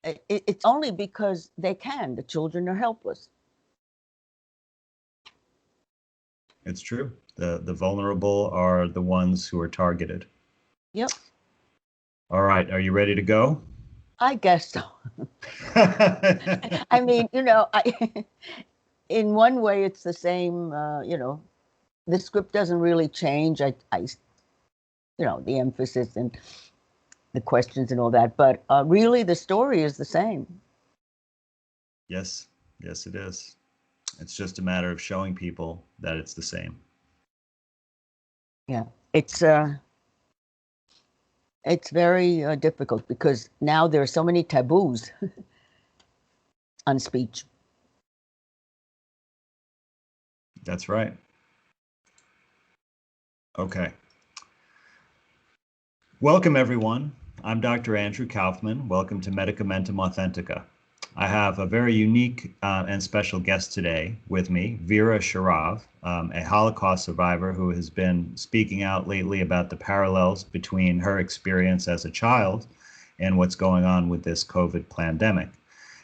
It's only because they can. The children are helpless. It's true. The vulnerable are the ones who are targeted. Yep. All right, are you ready to go? I guess so. I mean, in one way, it's the same. The script doesn't really change. The emphasis and the questions and all that, but really, the story is the same. Yes, yes, it is. It's just a matter of showing people that it's the same. Yeah, it's very difficult because now there are so many taboos on speech. That's right. Okay. Welcome, everyone. I'm Dr. Andrew Kaufman. Welcome to Medicamentum Authentica. I have a very unique and special guest today with me, Vera Sharav, a Holocaust survivor who has been speaking out lately about the parallels between her experience as a child and what's going on with this COVID pandemic.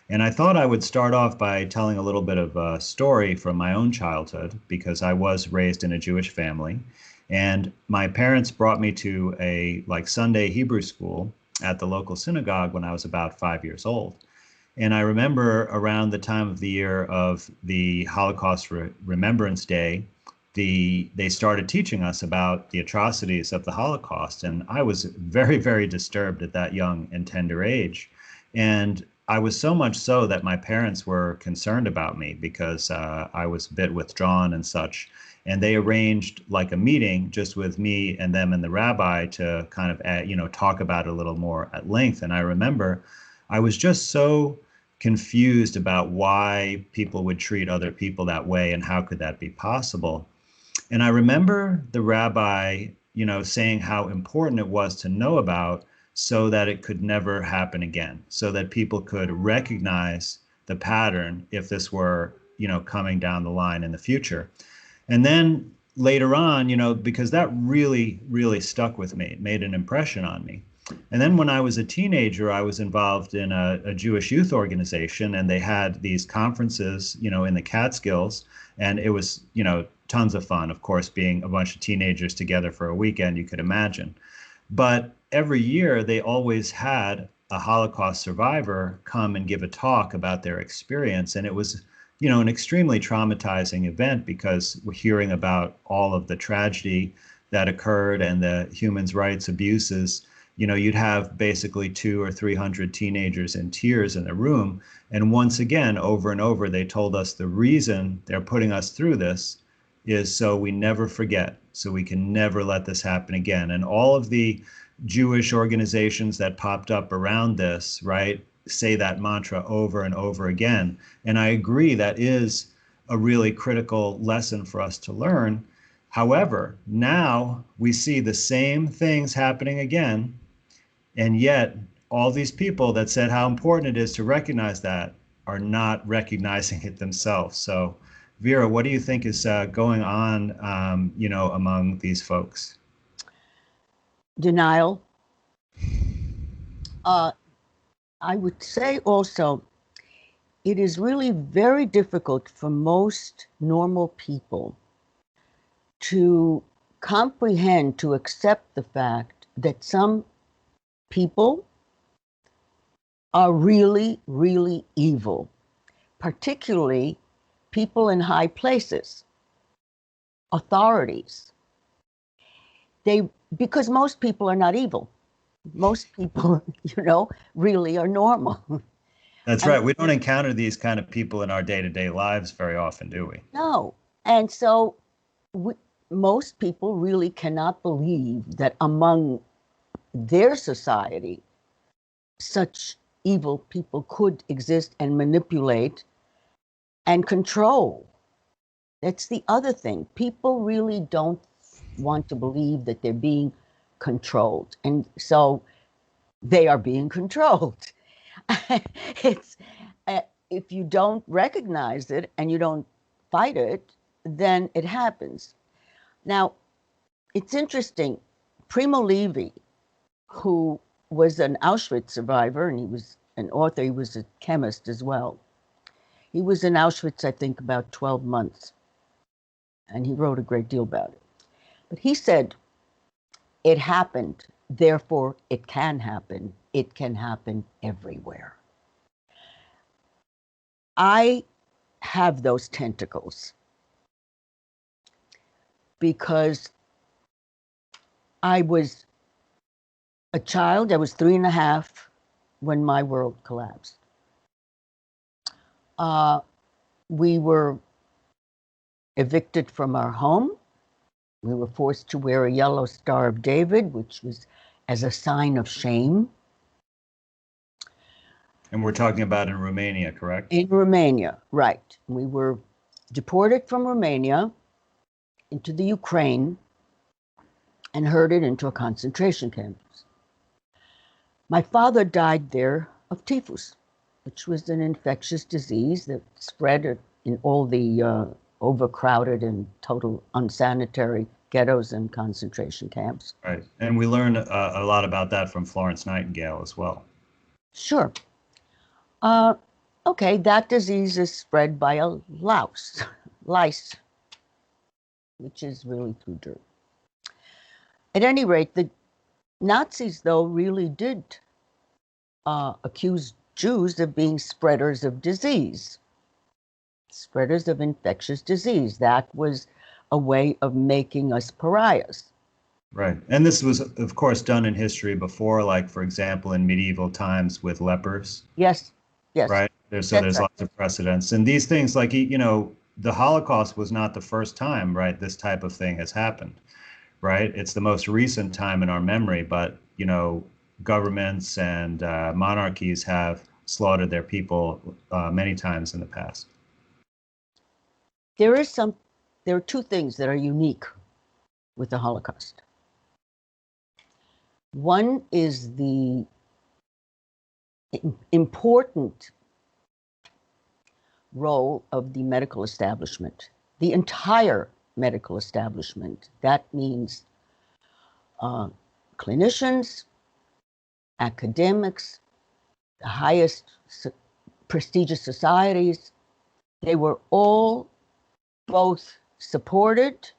And I thought I would start off by telling a little bit of a story from my own childhood, because I was raised in a Jewish family. And my parents brought me to a Sunday Hebrew school at the local synagogue when I was about 5 years old. And I remember around the time of the year of the Holocaust Remembrance Day, they started teaching us about the atrocities of the Holocaust. And I was very, very disturbed at that young and tender age. And I was so much so that my parents were concerned about me because I was a bit withdrawn and such. And they arranged like a meeting just with me and them and the rabbi to kind of, talk about it a little more at length. And I remember I was just so confused about why people would treat other people that way and how could that be possible. And I remember the rabbi, saying how important it was to know about so that it could never happen again, so that people could recognize the pattern if this were, coming down the line in the future. And then later on, because that really, really stuck with me, it made an impression on me. And then when I was a teenager, I was involved in a Jewish youth organization, and they had these conferences, in the Catskills. And it was, tons of fun, of course, being a bunch of teenagers together for a weekend, you could imagine. But every year, they always had a Holocaust survivor come and give a talk about their experience. And it was, an extremely traumatizing event because we're hearing about all of the tragedy that occurred and the human rights abuses. You'd have basically 200 or 300 teenagers in tears in a room. And once again, over and over, they told us the reason they're putting us through this is so we never forget, so we can never let this happen again. And all of the Jewish organizations that popped up around this, right, say that mantra over and over again. And I agree that is a really critical lesson for us to learn. However, now we see the same things happening again. And yet, all these people that said how important it is to recognize that are not recognizing it themselves. So, Vera, what do you think is going on, among these folks? Denial. I would say also, it is really very difficult for most normal people to comprehend, to accept the fact that some people are really, really evil, particularly people in high places, authorities. Because most people are not evil. Most people, really are normal. That's And right. We don't encounter these kind of people in our day-to-day lives very often, do we? no. And so most people really cannot believe that among their society, such evil people could exist and manipulate and control. That's the other thing. People really don't want to believe that they're being controlled. And so they are being controlled. It's if you don't recognize it and you don't fight it, then it happens. Now, it's interesting. Primo Levi, who was an Auschwitz survivor, and he was an author. He was a chemist as well. He was in Auschwitz, I think, about 12 months, and he wrote a great deal about it. But he said, it happened, therefore it can happen. It can happen everywhere. I have those tentacles because I was a child. I was 3.5 when my world collapsed. We were evicted from our home. We were forced to wear a yellow Star of David, which was as a sign of shame. And we're talking about in Romania, correct? In Romania, right. We were deported from Romania into the Ukraine and herded into a concentration camp. My father died there of typhus, which was an infectious disease that spread in all the overcrowded and total unsanitary ghettos and concentration camps. Right. And we learned a lot about that from Florence Nightingale as well. Sure. Okay, that disease is spread by a lice, which is really through dirt. At any rate, the Nazis, though, really did accuse Jews of being spreaders of disease, spreaders of infectious disease. That was a way of making us pariahs. Right. And this was, of course, done in history before, like, for example, in medieval times with lepers. Yes, yes. Right. There's lots of precedents. And these things, like, the Holocaust was not the first time, right, this type of thing has happened, right? It's the most recent time in our memory, but, governments and monarchies have slaughtered their people many times in the past. There are two things that are unique with the Holocaust. One is the important role of the medical establishment, the entire medical establishment. That means clinicians, academics, the highest prestigious societies. They were all both supported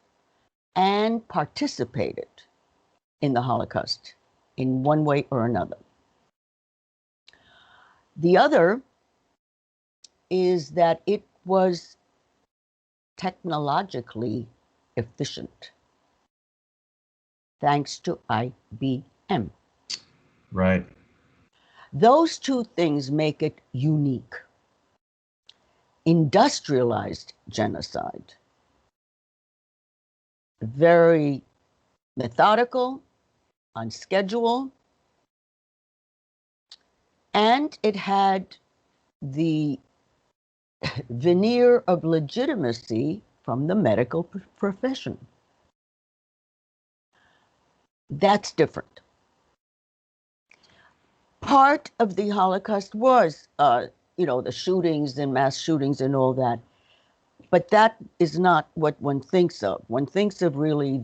and participated in the Holocaust in one way or another. The other is that it was technologically efficient, thanks to IBM. Right. Those two things make it unique. Industrialized genocide, very methodical, on schedule, and it had the veneer of legitimacy from the medical profession. That's different. Part of the Holocaust was, the shootings and mass shootings and all that, but that is not what one thinks of. One thinks of really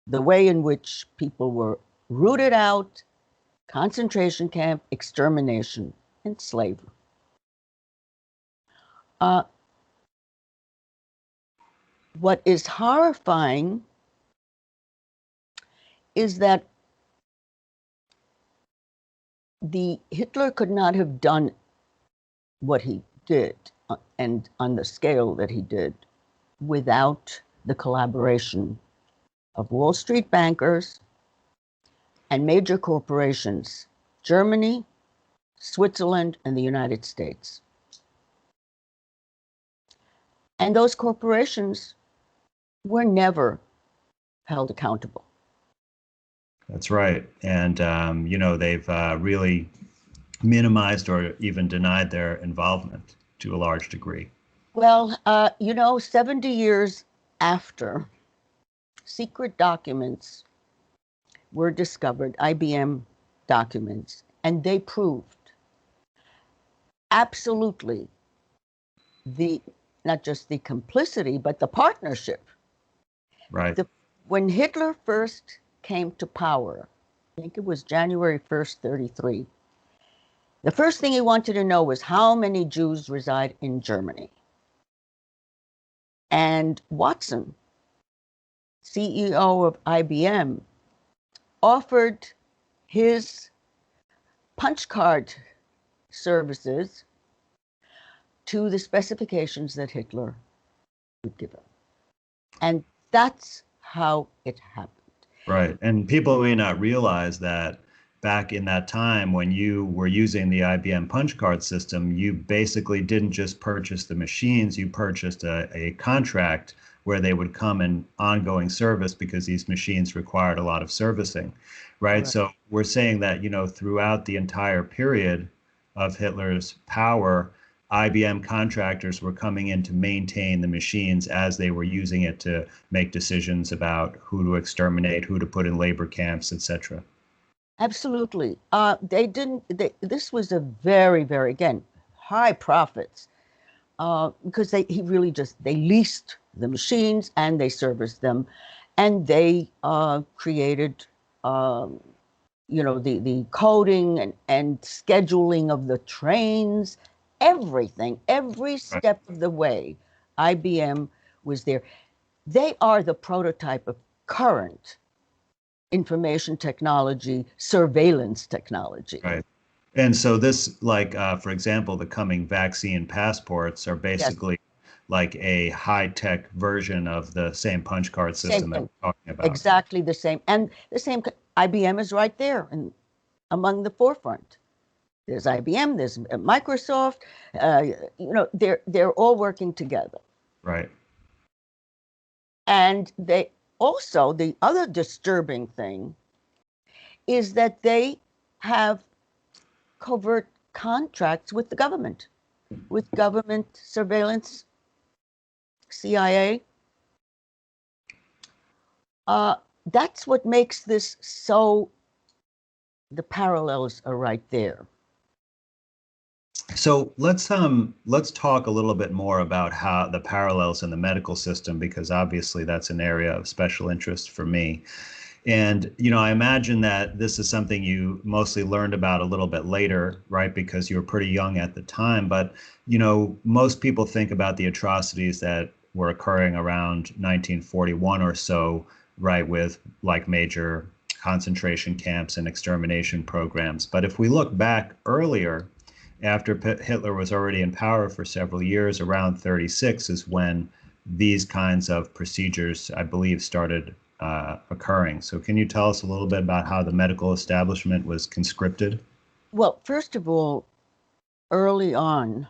the way in which people were rooted out, concentration camp, extermination, and slavery. What is horrifying is that Hitler could not have done what he did and on the scale that he did without the collaboration of Wall Street bankers and major corporations, Germany, Switzerland, and the United States. And those corporations were never held accountable. That's right. And, they've really minimized or even denied their involvement to a large degree. Well, 70 years after, secret documents were discovered, IBM documents, and they proved absolutely not just the complicity, but the partnership. Right. When Hitler first came to power, I think it was January 1st, 1933, The first thing he wanted to know was how many Jews reside in Germany. And Watson, CEO of IBM, offered his punch card services to the specifications that Hitler would give him. And that's how it happened. Right. And people may not realize that back in that time when you were using the IBM punch card system, you basically didn't just purchase the machines, you purchased a contract where they would come in ongoing service because these machines required a lot of servicing, right? So we're saying that, throughout the entire period of Hitler's power, IBM contractors were coming in to maintain the machines as they were using it to make decisions about who to exterminate, who to put in labor camps, etc. Absolutely. This was a very, very, again, high profits because they leased the machines and they serviced them, and they created, the coding and scheduling of the trains, everything, every step of the way. IBM was there. They are the prototype of current information technology, surveillance technology. Right. And so this, for example, the coming vaccine passports are basically like a high-tech version of the same punch card system that we're talking about. Exactly the same. And the same, IBM is right there and among the forefront. There's IBM, there's Microsoft, they're all working together. Right. And they also, the other disturbing thing is that they have covert contracts with the government, with government surveillance, CIA. That's what makes this so, the parallels are right there. So let's talk a little bit more about how the parallels in the medical system, because obviously that's an area of special interest for me. And, I imagine that this is something you mostly learned about a little bit later, right? Because you were pretty young at the time. But, most people think about the atrocities that were occurring around 1941 or so, right, with like major concentration camps and extermination programs. But if we look back earlier, after Hitler was already in power for several years, around 36 is when these kinds of procedures, I believe, started occurring. So can you tell us a little bit about how the medical establishment was conscripted? Well, first of all, early on,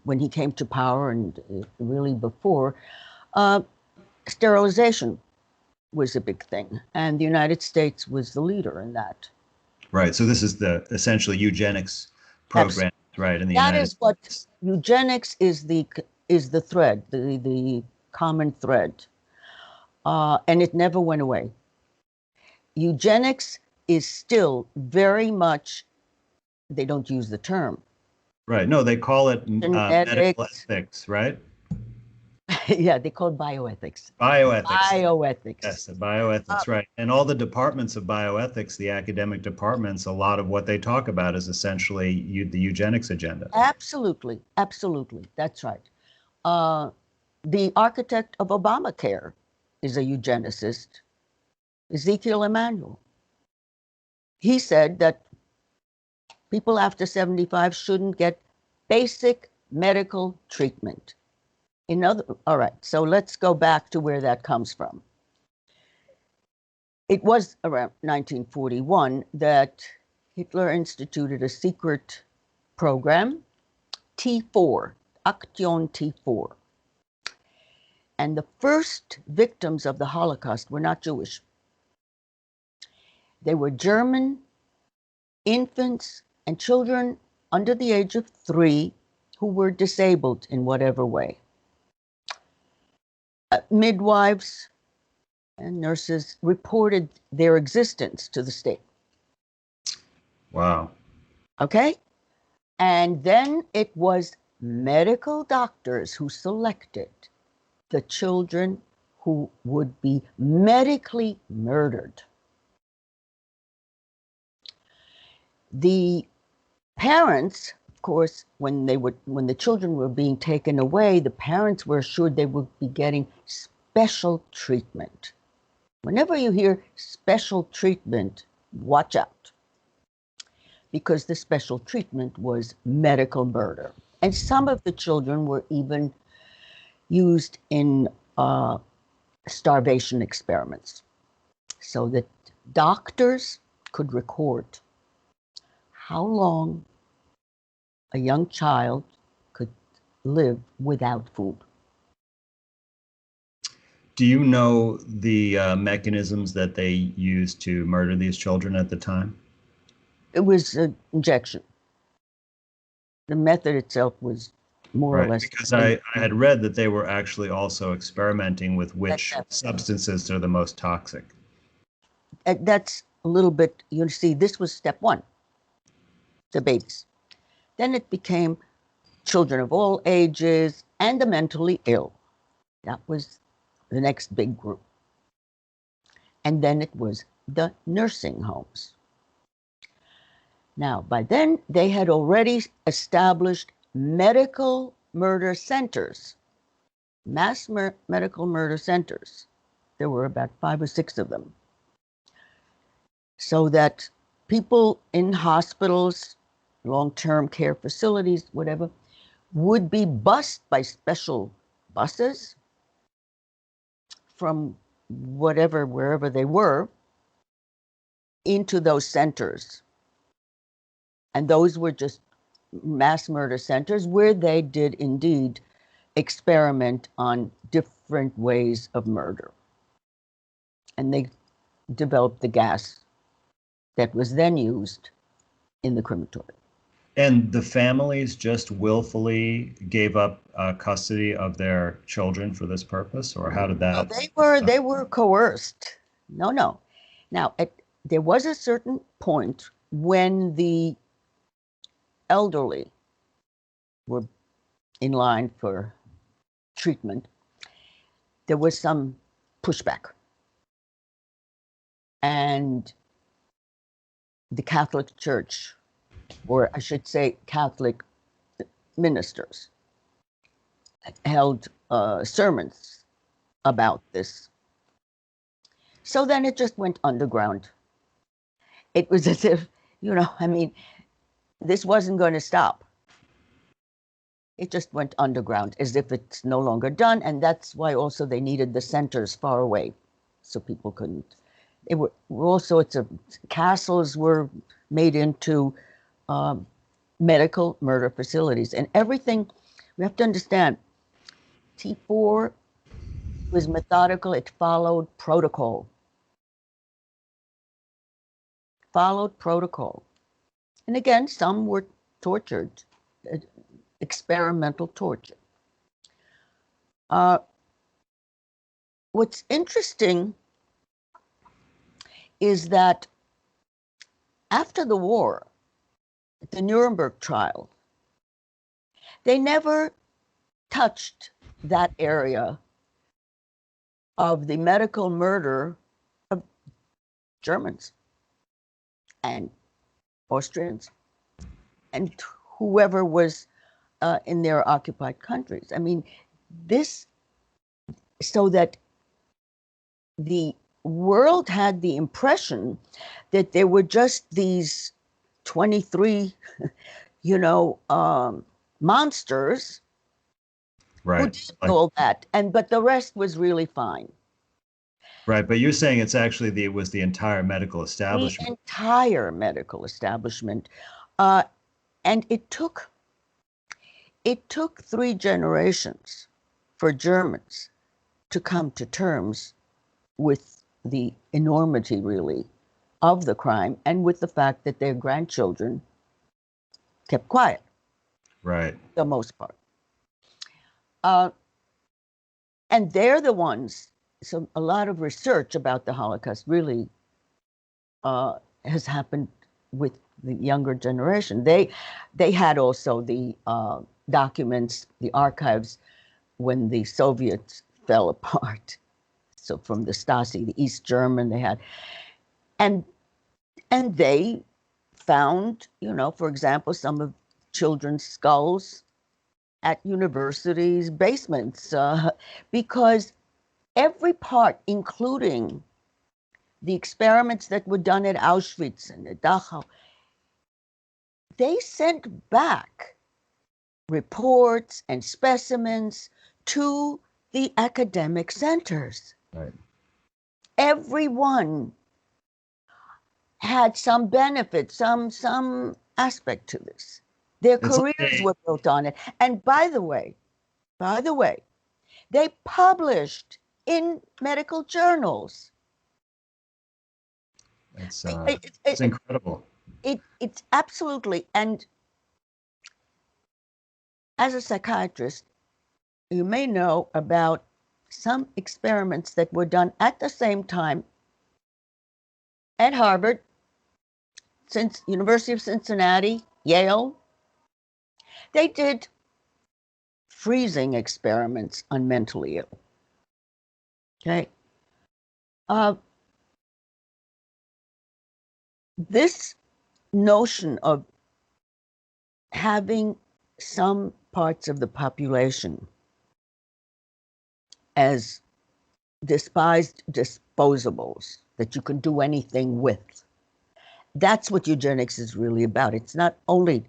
when he came to power and really before, sterilization was a big thing. And the United States was the leader in that. Right. So this is the essentially eugenics program, right? In the That United is what States. eugenics is the thread, the common thread. And it never went away. Eugenics is still very much, they don't use the term. Right. No, they call it medical Genetics. ethics, right? Yeah, they call it bioethics. Bioethics. Bioethics. Yes, the bioethics, right. And all the departments of bioethics, the academic departments, a lot of what they talk about is essentially the eugenics agenda. Absolutely. Absolutely. That's right. The architect of Obamacare is a eugenicist, Ezekiel Emanuel. He said that people after 75 shouldn't get basic medical treatment. All right, so let's go back to where that comes from. It was around 1941 that Hitler instituted a secret program, T4, Aktion T4. And the first victims of the Holocaust were not Jewish. They were German infants and children under the age of 3 who were disabled in whatever way. Midwives and nurses reported their existence to the state. Wow. Okay? And then it was medical doctors who selected the children who would be medically murdered. The Parents, of course, when the children were being taken away, the parents were assured they would be getting special treatment. Whenever you hear special treatment, watch out, because the special treatment was medical murder. And some of the children were even used in starvation experiments so that doctors could record how long a young child could live without food. Do you know the mechanisms that they used to murder these children at the time? It was an injection. The method itself was more or Right, less because the I had read that they were actually also experimenting with which same. substances are the most toxic. That's a little bit, you see, this was step one, the babies. Then it became children of all ages and the mentally ill. That was the next big group. And then it was the nursing homes. Now, by then, they had already established medical murder centers, medical murder centers. There were about 5 or 6 of them. So that people in hospitals, long-term care facilities, whatever, would be bused by special buses from wherever they were, into those centers. And those were just mass murder centers where they did indeed experiment on different ways of murder. And they developed the gas that was then used in the crematory. And the families just willfully gave up custody of their children for this purpose, or how did No, that? they were coerced. No. Now, there was a certain point when the elderly were in line for treatment. There was some pushback. And the Catholic Church, or I should say Catholic ministers, held sermons about this. So then it just went underground. It was as if, I mean, this wasn't going to stop. It just went underground as if it's no longer done. And that's why also they needed the centers far away so people couldn't. It were all sorts of castles were made into medical murder facilities, and everything. We have to understand, T4 was methodical. It followed protocol. And again, some were tortured, experimental torture. What's interesting is that after the war, the Nuremberg trial, they never touched that area of the medical murder of Germans and Austrians and whoever was in their occupied countries. I mean, this, so that the world had the impression that there were just these 23, monsters who Right. did all that, but the rest was really fine. Right, but you're saying it's actually it was the entire medical The establishment. entire medical establishment, and it took 3 generations for Germans to come to terms with the enormity, really, of the crime and with the fact that their grandchildren kept quiet, Right. the most part. And they're the ones, so a lot of research about the Holocaust really has happened with the younger generation. They had also the documents, the archives, when the Soviets fell apart. So from the Stasi, the East German, they had, and they found, for example, some of children's skulls at universities' basements, because every part, including the experiments that were done at Auschwitz and at Dachau, they sent back reports and specimens to the academic centers. Right. Everyone had some benefit, some aspect to this. Their It's like careers were built on it. And by the way, they published in medical journals. it's It, it's it, incredible. it's absolutely, and as a psychiatrist, you may know about some experiments that were done at the same time at Harvard, since University of Cincinnati, Yale. They did freezing experiments on mentally ill. Okay. This notion of having some parts of the population as despised disposables that you can do anything with, that's what eugenics is really about. It's not only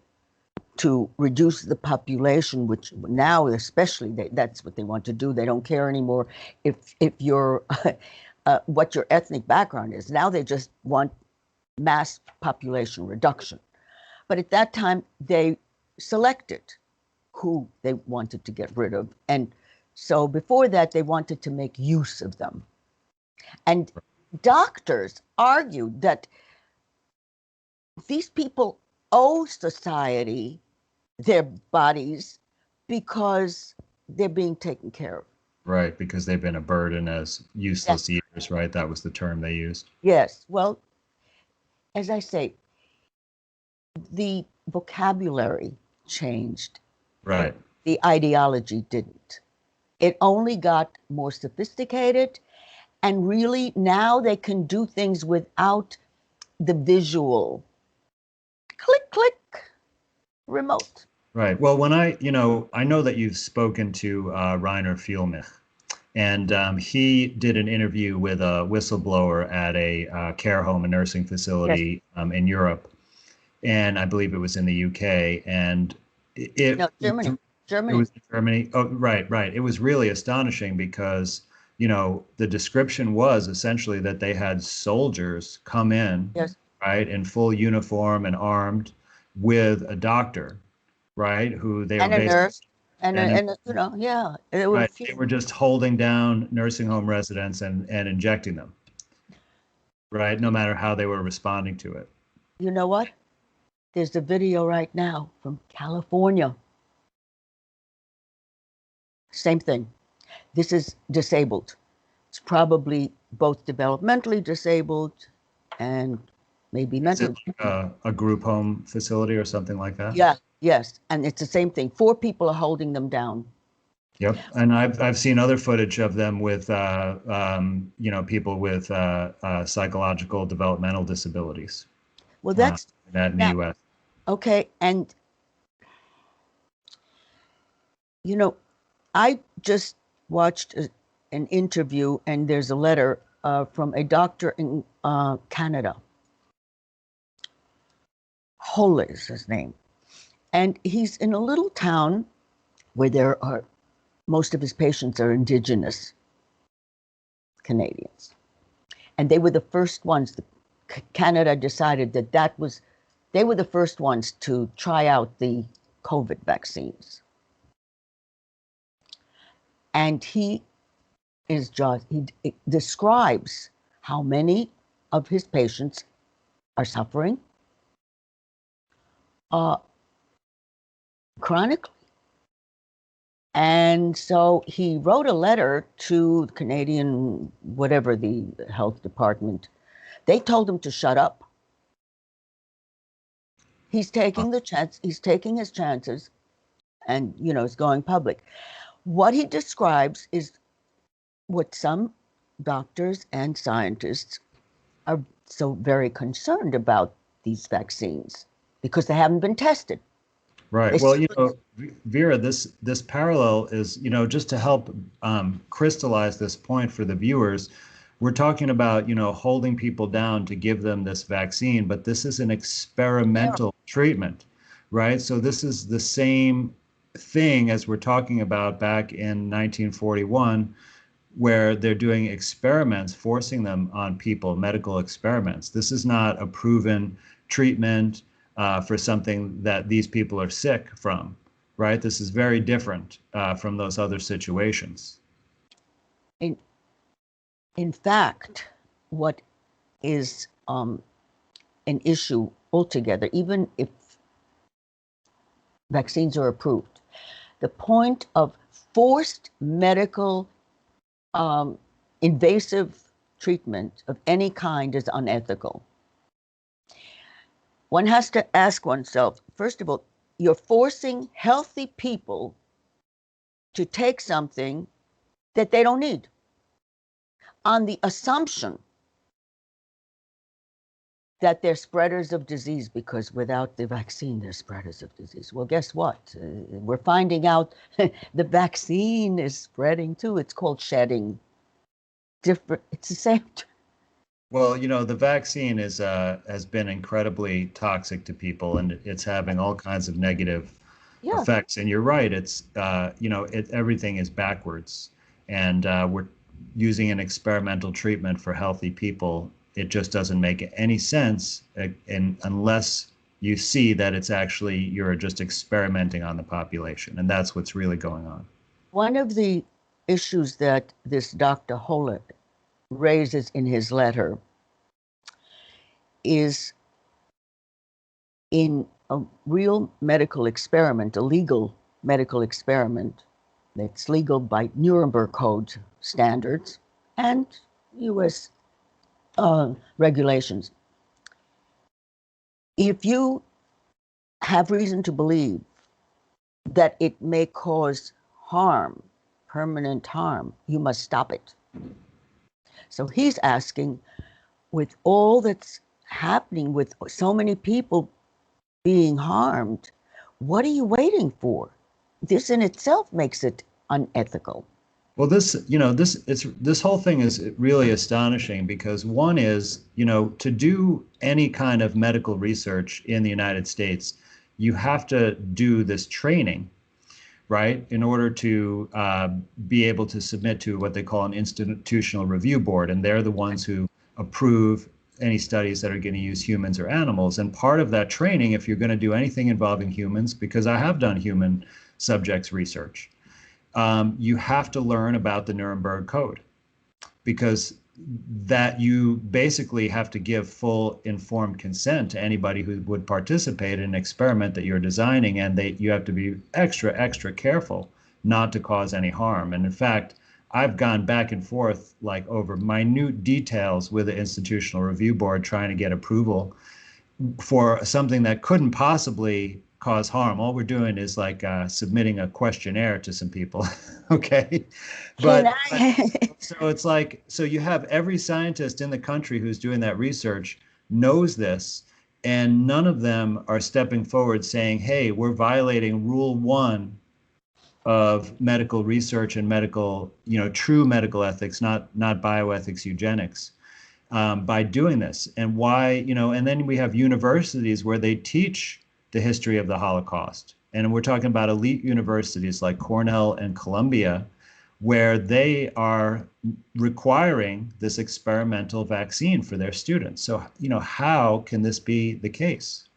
to reduce the population, which now especially that's what they want to do. They don't care anymore if you're what your ethnic background is. Now they just want mass population reduction. But at that time, they selected who they wanted to get rid of. And so before that, they wanted to make use of them. And doctors argued that these people owe society their bodies because they're being taken care of. Right, because they've been a burden as useless Yes. years, right? That was the term they used. Yes. Well, as I say, the vocabulary changed. Right. The ideology didn't. It only got more sophisticated, and really now they can do things without the visual click, click, remote. Right. Well, when I know that you've spoken to Rainer Fielmich, and he did an interview with a whistleblower at a care home, a nursing Yes. facility in Europe, and I believe it was in the UK, and No, Germany. it Germany. was in Germany. Oh, right, right. It was really astonishing because, the description was essentially that they had soldiers come in, Yes. right, in full uniform and armed with a doctor, right, who they were And a basically, nurse. And yeah. It right, was, they were just holding down nursing home residents and injecting them, right, no matter how they were responding to it. you know what? There's a video right now from California. Same thing. This is disabled. It's probably both developmentally disabled and maybe Is it mentally. like a group home facility or something like that? Yeah, yes. And it's the same thing. 4 people are holding them down. Yep, and I've seen other footage of them with people with psychological developmental disabilities. Well, Uh, that's that in the now, U.S. okay. And, I just watched an interview, and there's a letter from a doctor in Canada. Hole is his name. And he's in a little town where most of his patients are Indigenous Canadians. And they were the first ones, Canada decided they were the first ones to try out the COVID vaccines. And he describes how many of his patients are suffering chronically. And so he wrote a letter to the Canadian, whatever, the health department. They told him to shut up. He's taking he's taking his chances, and, it's going public. What he describes is what some doctors and scientists are so very concerned about, these vaccines because they haven't been tested. Right. They Well, simply, Vera, this parallel is, just to help crystallize this point for the viewers. We're talking about, holding people down to give them this vaccine, but this is an experimental treatment, right? So this is the same thing as we're talking about back in 1941, where they're doing experiments, forcing them on people, medical experiments. This is not a proven treatment for something that these people are sick from, right? This is very different from those other situations. in, in fact, what is an issue altogether, even if vaccines are approved, the point of forced medical invasive treatment of any kind is unethical. One has to ask oneself, first of all, you're forcing healthy people to take something that they don't need on the assumption that they're spreaders of disease, because without the vaccine, they're spreaders of disease. Well, guess what? We're finding out the vaccine is spreading too. It's called shedding. Different. It's the same. Well, the vaccine has been incredibly toxic to people, and it's having all kinds of negative Yeah. effects. And you're right; it's everything is backwards, and we're using an experimental treatment for healthy people. It just doesn't make any sense, and unless you see that it's actually you're just experimenting on the population, and that's what's really going on. One of the issues that this Dr. Hollett raises in his letter is in a real medical experiment, a legal medical experiment that's legal by Nuremberg Code standards and US regulations. If you have reason to believe that it may cause harm, permanent harm, you must stop it. So he's asking, with all that's happening, with so many people being harmed, what are you waiting for? This in itself makes it unethical. Well, this whole thing is really astonishing because one is, to do any kind of medical research in the United States, you have to do this training, right, in order to be able to submit to what they call an institutional review board, and they're the ones who approve any studies that are going to use humans or animals. And part of that training, if you're going to do anything involving humans, because I have done human subjects research, you have to learn about the Nuremberg Code, because that you basically have to give full informed consent to anybody who would participate in an experiment that you're designing, and you have to be extra careful not to cause any harm. And in fact, I've gone back and forth like over minute details with the institutional review board trying to get approval for something that couldn't possibly cause harm. All we're doing is like submitting a questionnaire to some people. Okay. Can But I? so it's like, so you have every scientist in the country who's doing that research knows this, and none of them are stepping forward saying, hey, we're violating rule one of medical research and medical, true medical ethics, not bioethics, eugenics, by doing this. And why, and then we have universities where they teach the history of the Holocaust. And we're talking about elite universities like Cornell and Columbia, where they are requiring this experimental vaccine for their students. So, how can this be the case?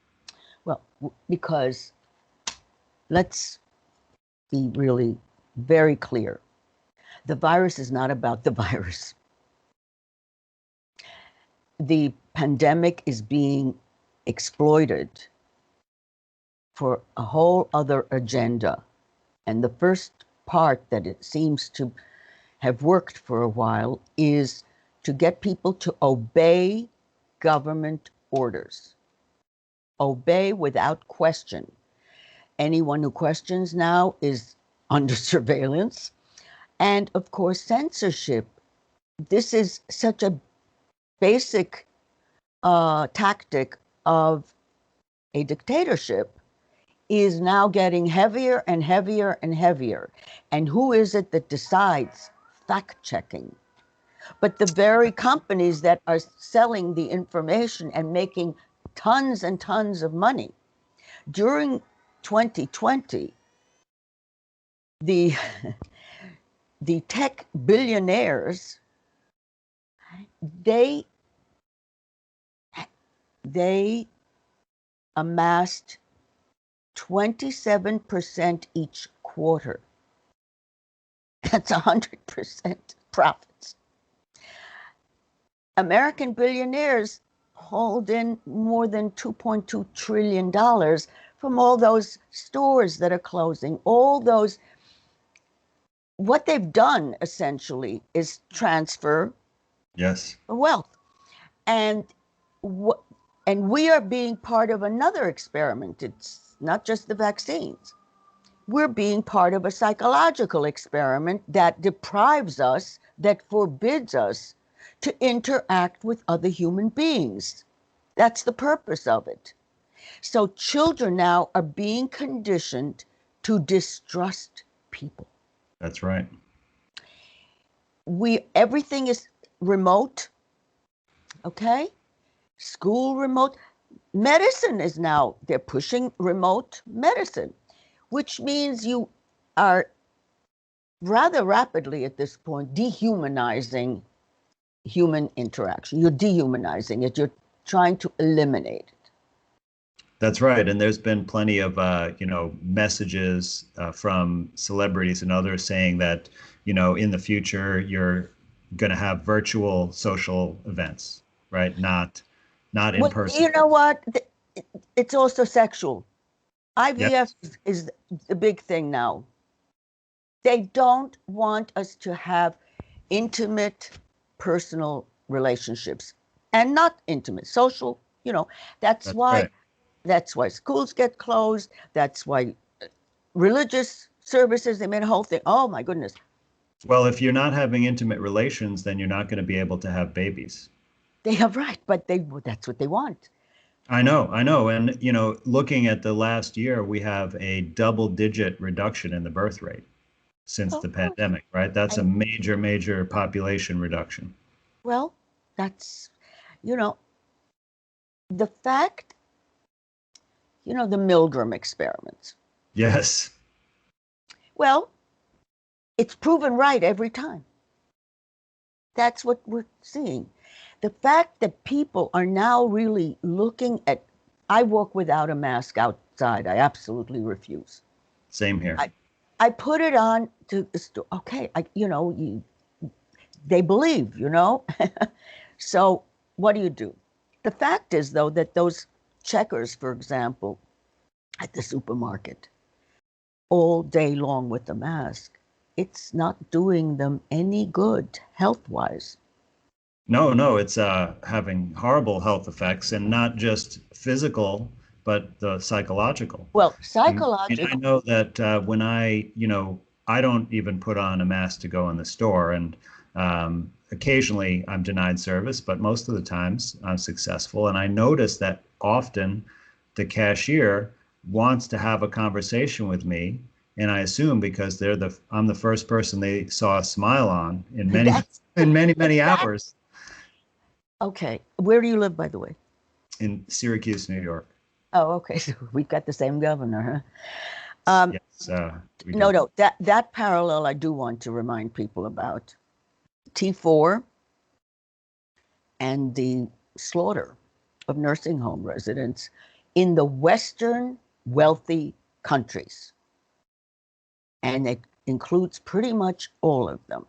Well, because let's be really very clear. The virus is not about the virus. The pandemic is being exploited for a whole other agenda. And the first part that it seems to have worked for a while is to get people to obey government orders. Obey without question. Anyone who questions now is under surveillance. And of course, censorship. This is such a basic tactic of a dictatorship is now getting heavier and heavier and heavier. And who is it that decides fact checking? But the very companies that are selling the information and making tons and tons of money. During 2020, the the tech billionaires, they they amassed 27% each quarter. That's 100% profits. American billionaires hold in more than $2.2 trillion from all those stores that are closing, all those. What they've done essentially is transfer Yes. wealth. And and we are being part of another experiment. It's not just the vaccines. We're being part of a psychological experiment that deprives us, that forbids us to interact with other human beings. That's the purpose of it. So children now are being conditioned to distrust people. That's right. Everything is remote, okay? School remote. Medicine is now, they're pushing remote medicine, which means you are rather rapidly at this point dehumanizing human interaction. You're dehumanizing it. You're trying to eliminate it. That's right. And there's been plenty of, messages from celebrities and others saying that, in the future, you're going to have virtual social events, right? Not in Well, person. you know what? It's also sexual. Yes, IVF is the big thing now. They don't want us to have intimate, personal relationships, and not intimate, social. That's that's why right. that's why schools get closed. That's why religious services, they made a whole thing. Oh my goodness. Well, if you're not having intimate relations, then you're not going to be able to have babies. They have right, but that's what they want. I know, I know. And, looking at the last year, we have a double-digit reduction in the birth rate since Well, the of course. pandemic, right? That's a And major, major population reduction. well, that's you know, the fact, the Milgram experiments. Yes. Well, it's proven right every time. That's what we're seeing. The fact that people are now really looking at, I walk without a mask outside. I absolutely refuse. Same here. I put it on to the store. Okay, they believe. So what do? The fact is, though, that those checkers, for example, at the supermarket, all day long with the mask, it's not doing them any good health-wise. No, no, it's having horrible health effects, and not just physical, but the psychological. Well, And I psychological. know that when I don't even put on a mask to go in the store, and occasionally I'm denied service, but most of the times I'm successful. And I notice that often the cashier wants to have a conversation with me, and I assume because I'm the first person they saw a smile on in many That's in many many exact. hours Okay. Where do you live, by the way? in Syracuse, New York. Oh, okay. So we've got the same governor, huh? Yes, we No, do. no. That parallel I do want to remind people about. T4 and the slaughter of nursing home residents in the Western wealthy countries. And it includes pretty much all of them.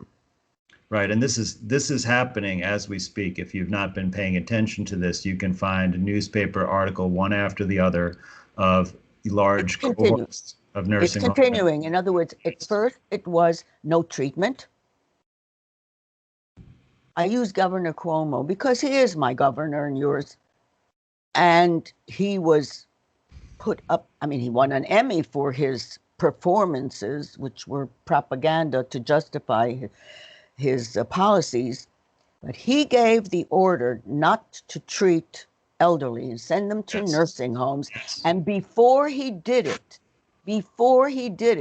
Right, and this is happening as we speak. If you've not been paying attention to this, you can find a newspaper article one after the other of It's large continuing. cohorts of It's nursing home continuing. In other words, at residents. first it was no treatment. I use Governor Cuomo because he is my governor and yours. And he was put up, I mean, he won an Emmy for his performances, which were propaganda to justify his policies. But he gave the order not to treat elderly and send them to Yes. nursing homes. Yes. And before he did it,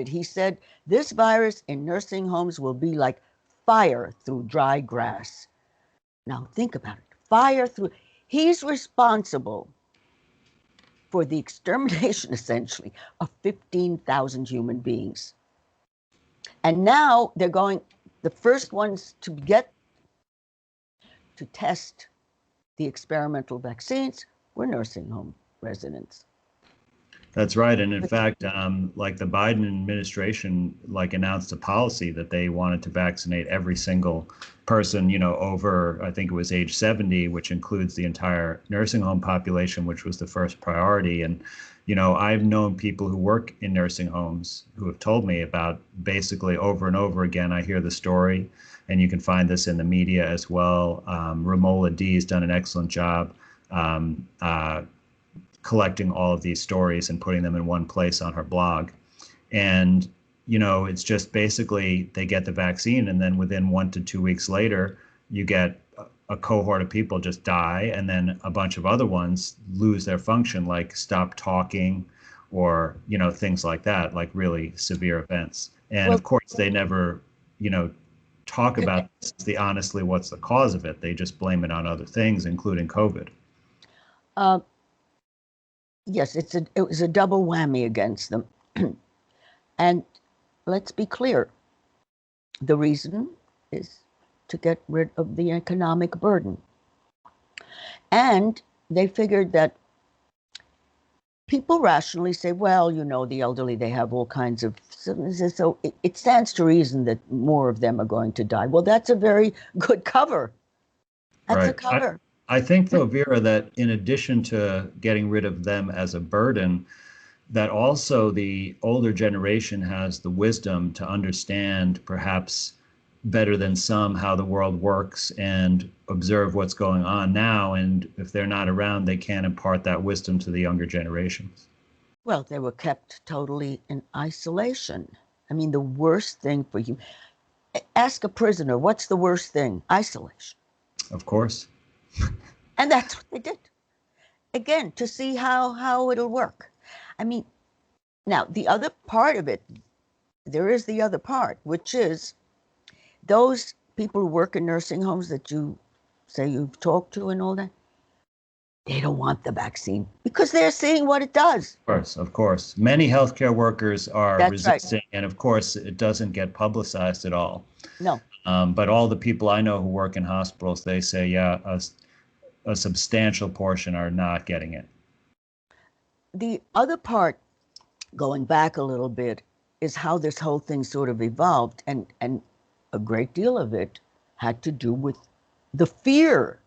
he said, this virus in nursing homes will be like fire through dry grass. Now think about it. Fire through. He's responsible for the extermination, essentially, of 15,000 human beings. And now they're going, the first ones to get to test the experimental vaccines were nursing home residents. That's right. And in fact, like the Biden administration, like announced a policy that they wanted to vaccinate every single person, over, I think it was age 70, which includes the entire nursing home population, which was the first priority. And, I've known people who work in nursing homes who have told me about basically over and over again. I hear the story, and you can find this in the media as well. Romola D has done an excellent job. Collecting all of these stories and putting them in one place on her blog. And, it's just basically they get the vaccine, and then within 1 to 2 weeks later, you get a cohort of people just die, and then a bunch of other ones lose their function, like stop talking or, things like that, like really severe events. And Well, of course, they never, talk about this, honestly, what's the cause of it. They just blame it on other things, including COVID. uh, yes, it was a double whammy against them. And let's be clear, the reason is to get rid of the economic burden. And they figured that people rationally say, well, the elderly, they have all kinds of, so it stands to reason that more of them are going to die. Well, that's a very good cover. That's a Right. cover. I think, though, Vera, that in addition to getting rid of them as a burden, that also the older generation has the wisdom to understand, perhaps better than some, how the world works and observe what's going on now. And if they're not around, they can't impart that wisdom to the younger generations. Well, they were kept totally in isolation. I mean, the worst thing for you, ask a prisoner, what's the worst thing? Isolation. Of course. And that's what they did. Again, to see how it'll work. I mean, now the other part of it, there is the other part, which is those people who work in nursing homes that you say you've talked to and all that, they don't want the vaccine because they're seeing what it does. Of course, of course. Many healthcare workers are That's right. resisting, and of course, it doesn't get publicized at all. No. But all the people I know who work in hospitals, they say, yeah, a substantial portion are not getting it. The other part, going back a little bit, is how this whole thing sort of evolved, and a great deal of it had to do with the fear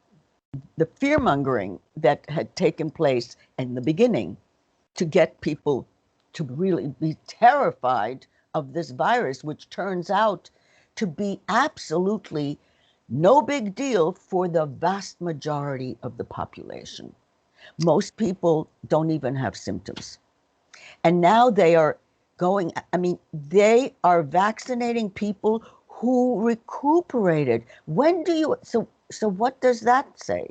mongering that had taken place in the beginning to get people to really be terrified of this virus, which turns out to be absolutely no big deal for the vast majority of the population. Most people don't even have symptoms. And now they are they are vaccinating people who recuperated. So what does that say?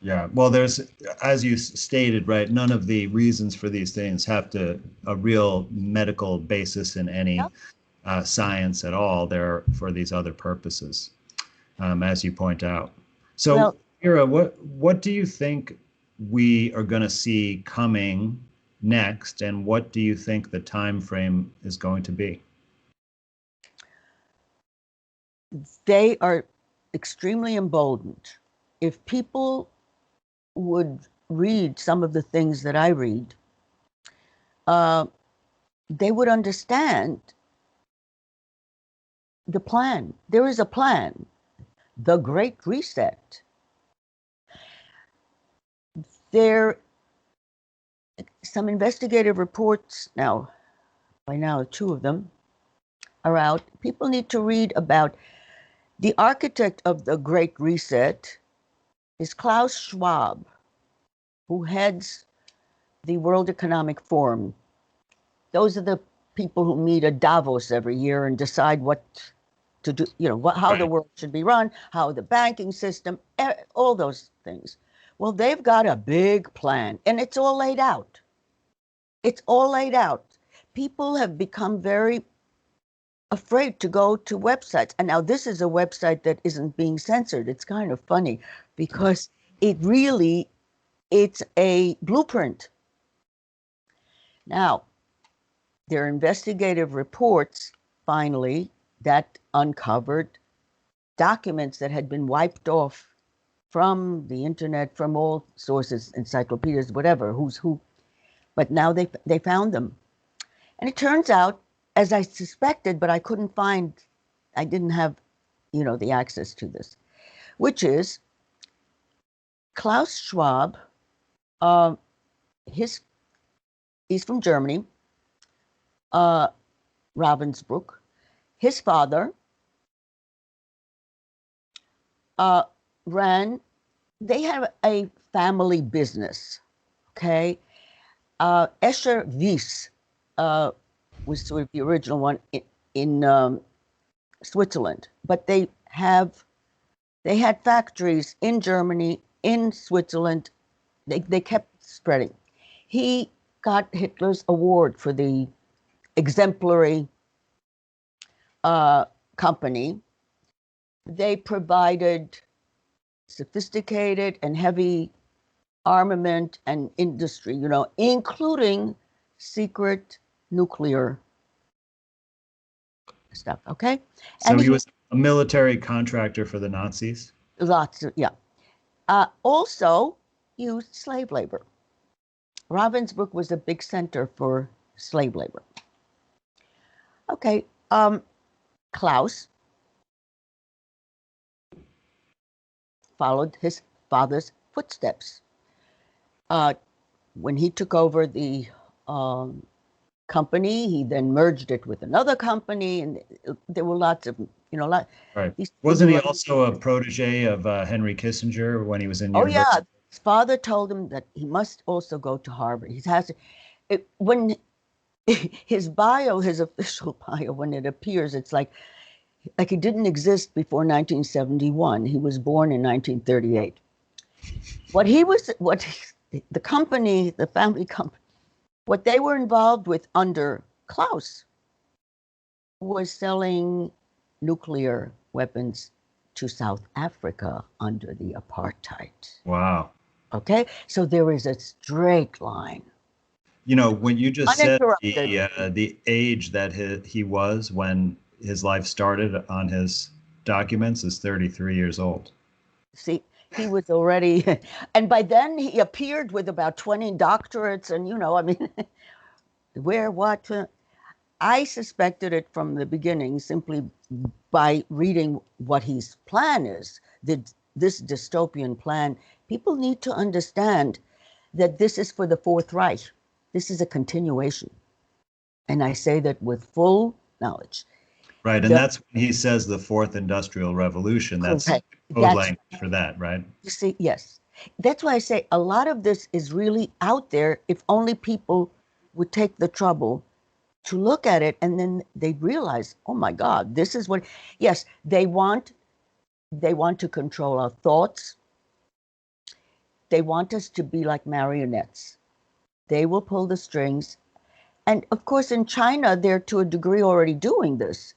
Yeah, well, there's, as you stated, right, none of the reasons for these things have a real medical basis in any Yep. science at all. They're for these other purposes, as you point out. So, Well, Ira, what do you think we are going to see coming next, and what do you think the time frame is going to be? they are extremely emboldened. If people would read some of the things that I read, uh, they would understand the plan. There is a plan, the Great Reset. There, some investigative reports now, by now, two of them are out. People need to read about the architect of the Great Reset is Klaus Schwab, who heads the World Economic Forum. Those are the people who meet at Davos every year and decide what to do, how the Right. world should be run, how the banking system, all those things. Well, they've got a big plan, and it's all laid out. It's all laid out. People have become very afraid to go to websites. And now this is a website that isn't being censored. It's kind of funny because it's a blueprint. Now, their investigative reports finally that uncovered documents that had been wiped off from the internet, from all sources, encyclopedias, whatever, who's who. But now they found them. And it turns out, as I suspected, but I couldn't find, I didn't have, the access to this, which is Klaus Schwab, uh, he's from Germany, Ravensbrück. His father they have a family business, okay? Escher Wyss was sort of the original one in Switzerland, but they had factories in Germany, in Switzerland. They kept spreading. He got Hitler's award for the exemplary company. They provided sophisticated and heavy armament and industry, including secret nuclear stuff. Okay. So he was a military contractor for the Nazis? Lots of, yeah. Also used slave labor. Ravensbrück was a big center for slave labor. Okay. Klaus followed his father's footsteps. When he took over the company, he then merged it with another company, and there were lots of, Right. Wasn't he also a protege of Henry Kissinger when he was in university? Oh, yeah. His father told him that he must also go to Harvard. When his official bio, when it appears, it's like he didn't exist before 1971. He was born in 1938. The company, the family company, what they were involved with under Klaus was selling nuclear weapons to South Africa under the apartheid. Wow. Okay, so there is a straight line. When you just said the age that he was when his life started on his documents is 33 years old. See, he was already, and by then he appeared with about 20 doctorates, and what? I suspected it from the beginning simply by reading what his plan is. This dystopian plan. People need to understand that this is for the Fourth Reich. This is a continuation. And I say that with full knowledge. Right, and that's when he says the Fourth Industrial Revolution. That's code language for that, right? You see, yes. That's why I say a lot of this is really out there if only people would take the trouble to look at it, and then they realize, oh my God, this is what, yes, they want to control our thoughts. They want us to be like marionettes. They will pull the strings. And of course, in China, they're to a degree already doing this.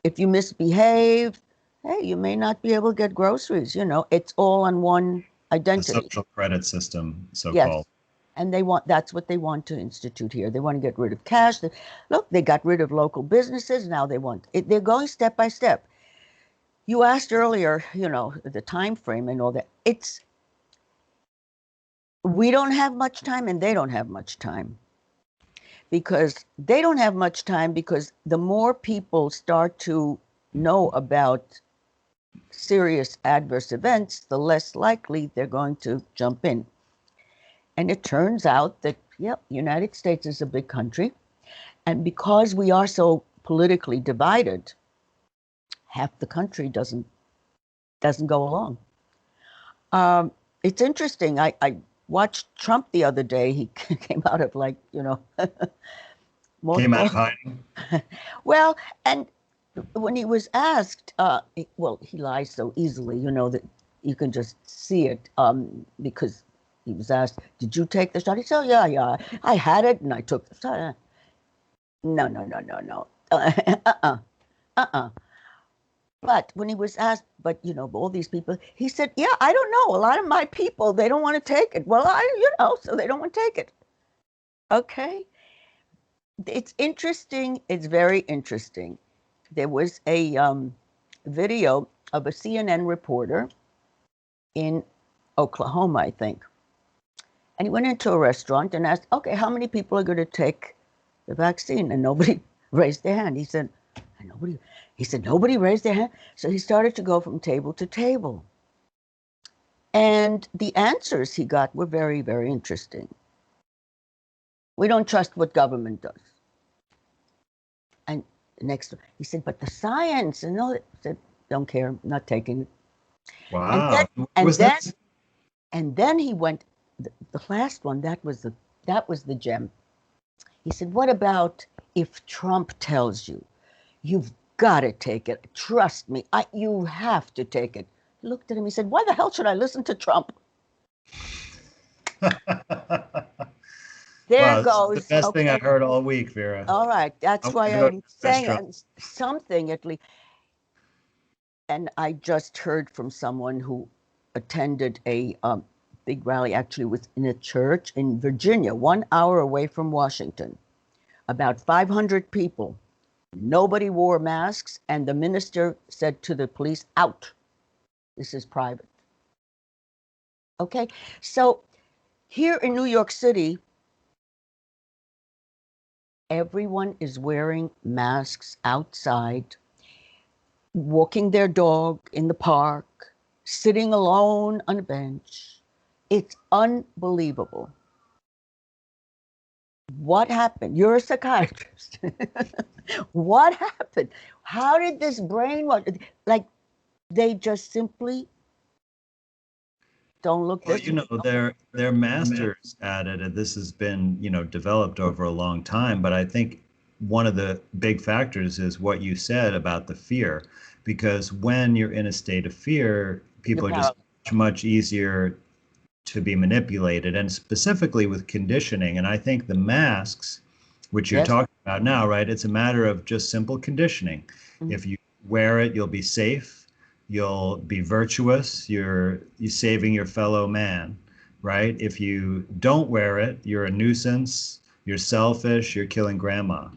If you misbehave, hey, you may not be able to get groceries. It's all on one identity. The social credit system, so-called. Yes. And that's what they want to institute here. They want to get rid of cash. Look, they got rid of local businesses. Now they're going step by step. You asked earlier, the time frame and all that. We don't have much time and they don't have much time. Because they don't have much time because the more people start to know about serious adverse events, the less likely they're going to jump in. And it turns out that, United States is a big country. And because we are so politically divided, half the country doesn't go along. It's interesting. I watched Trump the other day. He came out of came out of hiding. Well, and when he was asked, he lies so easily, that you can just see it because he was asked, "Did you take the shot?" He said, "Oh, yeah, yeah, I had it and I took the shot." No, no, no, no, no. Uh-uh. But when he was asked, but all these people, he said, "Yeah, I don't know. A lot of my people, they don't want to take it." Well, so they don't want to take it. Okay. It's interesting. It's very interesting. There was a video of a CNN reporter in Oklahoma, I think. And he went into a restaurant and asked, "Okay, how many people are going to take the vaccine?" And nobody raised their hand. He said, nobody raised their hand. So he started to go from table to table. And the answers he got were very, very interesting. "We don't trust what government does." And next, he said, "But the science," and all that. I said, "Don't care, I'm not taking it." And then, Wow. and Was then, this? and then he went, the last one, that was the gem. He said, "What about if Trump tells you, you've got to take it. Trust me, you have to take it." He looked at him, he said, "Why the hell should I listen to Trump?" There Wow, this is the goes, best thing I okay. heard all week, Vera. All right, I that's want why to go to I'm the saying restaurant. something at least. And I just heard from someone who attended a big rally, actually was in a church in Virginia, 1 hour away from Washington. About 500 people. Nobody wore masks, and the minister said to the police, "Out. This is private." Okay, so here in New York City, everyone is wearing masks outside, walking their dog in the park, sitting alone on a bench. It's unbelievable. What happened? You're a psychiatrist. What happened? How did this brainwash? Like, they just simply don't look Well, this you way. know, they're masters at it, and this has been, developed over a long time. But I think one of the big factors is what you said about the fear, because when you're in a state of fear, You're people are just paralyzed. much easier to be manipulated, and specifically with conditioning. And I think the masks, which you're Yes. talking about now, right? It's a matter of just simple conditioning. Mhm. If you wear it, you'll be safe, you'll be virtuous, you're saving your fellow man, right? If you don't wear it, you're a nuisance, you're selfish, you're killing grandma.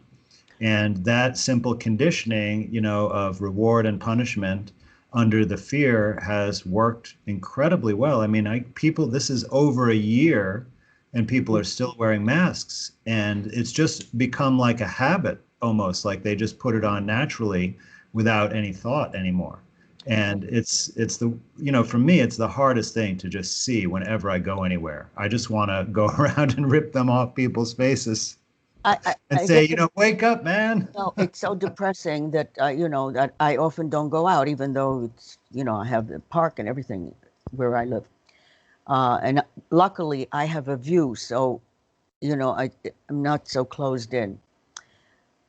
And that simple conditioning, of reward and punishment under the fear has worked incredibly well. I mean, this is over a year and people are still wearing masks. And it's just become like a habit, almost like they just put it on naturally without any thought anymore. And it's for me, it's the hardest thing to just see whenever I go anywhere. I just want to go around and rip them off people's faces and I say, get it. wake up, man. No, it's so depressing that that I often don't go out, even though I have the park and everything where I live. And luckily, I have a view, so I'm not so closed in.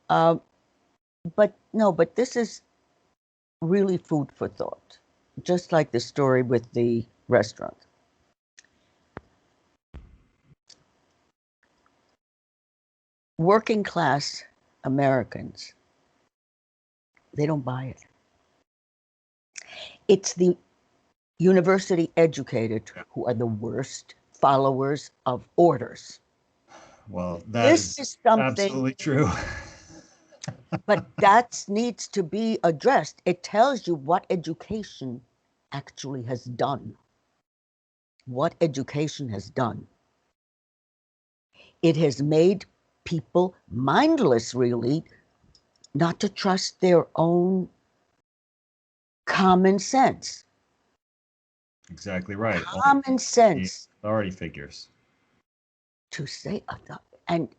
Uh, but no, but this is really food for thought, just like the story with the restaurant. Working class Americans, they don't buy it. It's the university educated who are the worst followers of orders. Well, that This is is something, absolutely true. but that needs to be addressed. It tells you what education actually has done. What education has done. It has made people mindless, really, not to trust their own common sense. Exactly right. Only Common the sense authority figures. to say, and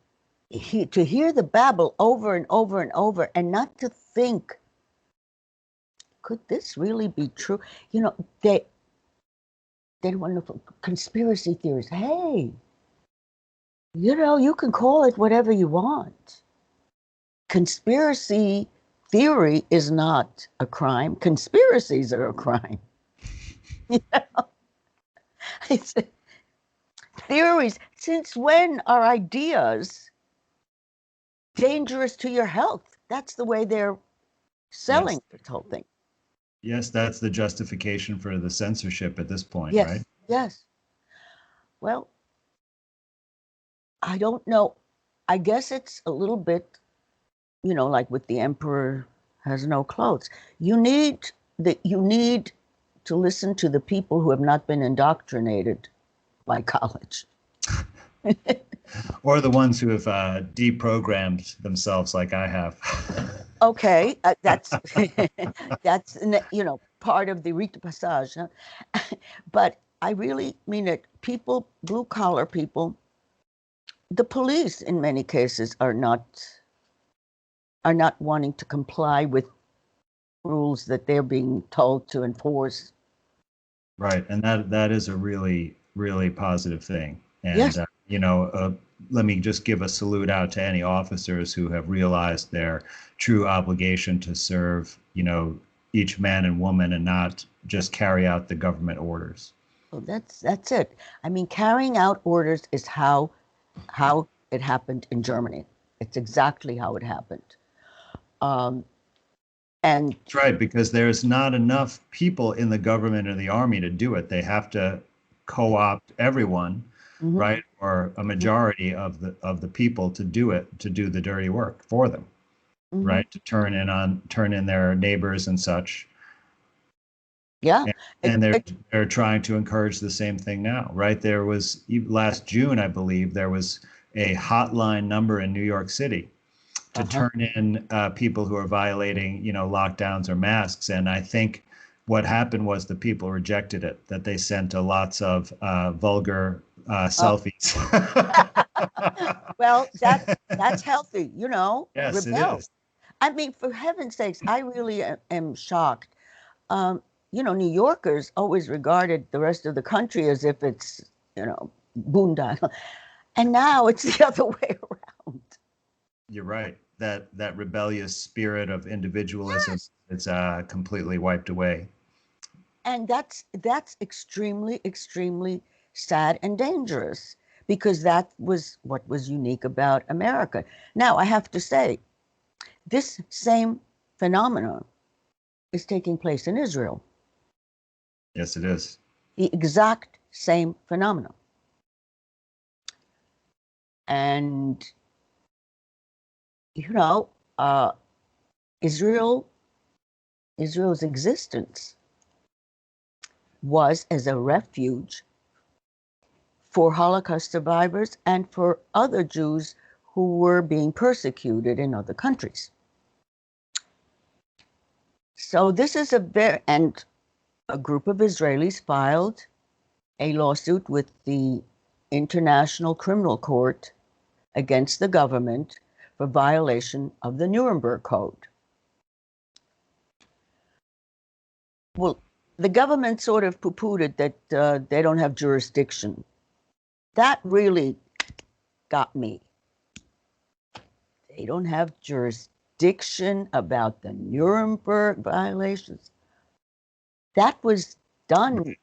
to hear the babble over and over and over, and not to think, could this really be true? They want to conspiracy theories. Hey, you can call it whatever you want. Conspiracy theory is not a crime. Conspiracies are a crime. It's, theories. Since when are ideas dangerous to your health? That's the way they're Yes. selling this whole thing. Yes, that's the justification for the censorship at this point, right? Yes, yes. Well, I don't know. I guess it's a little bit, like with the emperor has no clothes. You need to listen to the people who have not been indoctrinated by college. Or the ones who have deprogrammed themselves like I have. Okay, that's that's part of the rite de passage. Huh? But I really mean it. People, blue collar people, the police in many cases are not wanting to comply with rules that they're being told to enforce. Right, and that is a really really positive thing. And Yes. let me just give a salute out to any officers who have realized their true obligation to serve, each man and woman and not just carry out the government orders. Well, that's it. I mean, carrying out orders is how it happened in Germany. It's exactly how it happened. Um, and That's right, because there's not enough people in the government or the army to do it. They have to co-opt everyone, mhm, right, or a mhm, majority of the people to do it, to do the dirty work for them, mhm. right, to turn in their neighbors and such. Yeah. And, It, and they're it, they're trying to encourage the same thing now, right? There was last June, I believe, there was a hotline number in New York City to uh-huh. turn in people who are violating, lockdowns or masks. And I think what happened was the people rejected it, that they sent lots of vulgar Oh, selfies. well, that's healthy, Yes, it rebel. is. I mean, for heaven's sakes, I really am shocked. Um, New Yorkers always regarded the rest of the country as if it's, boondoggle. And now it's the other way around. You're right. That rebellious spirit of individualism Yes. is completely wiped away. And that's extremely, extremely sad and dangerous because that was what was unique about America. Now, I have to say, this same phenomenon is taking place in Israel. Yes, it is. The exact same phenomenon. And, you know, uh, Israel, Israel's existence was as a refuge for Holocaust survivors and for other Jews who were being persecuted in other countries. So this is and a group of Israelis filed a lawsuit with the International Criminal Court against the government for violation of the Nuremberg Code. Well, the government sort of poo-pooed it that they don't have jurisdiction. That really got me. They don't have jurisdiction about the Nuremberg violations. That was done.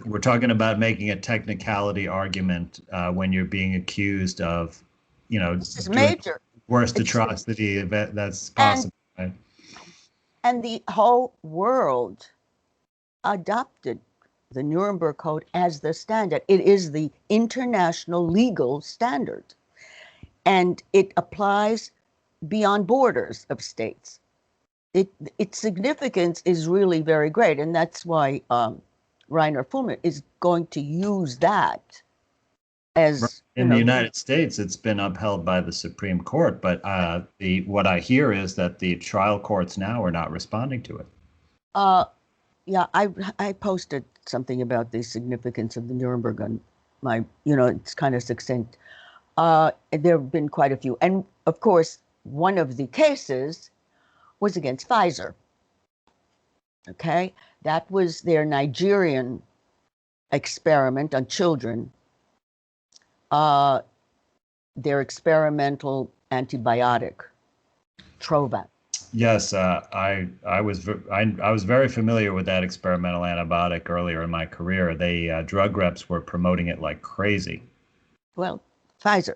We're talking about making a technicality argument when you're being accused of, This is doing major. worst It's atrocity that's and possible. Right? and the whole world adopted the Nuremberg Code as the standard. It is the international legal standard, and it applies beyond borders of states. Its significance is really very great, and that's why Reiner Fullman is going to use that Right. as In the United States, it's been upheld by the Supreme Court, but the what I hear is that the trial courts now are not responding to it. uh, yeah, I posted something about the significance of the Nuremberg on my, it's kind of succinct. There have been quite a few, and of course, one of the cases was against Pfizer. Okay, that was their Nigerian experiment on children, uh, their experimental antibiotic, Trovan. Yes, I was very familiar with that experimental antibiotic earlier in my career. They drug reps were promoting it like crazy. well, Pfizer.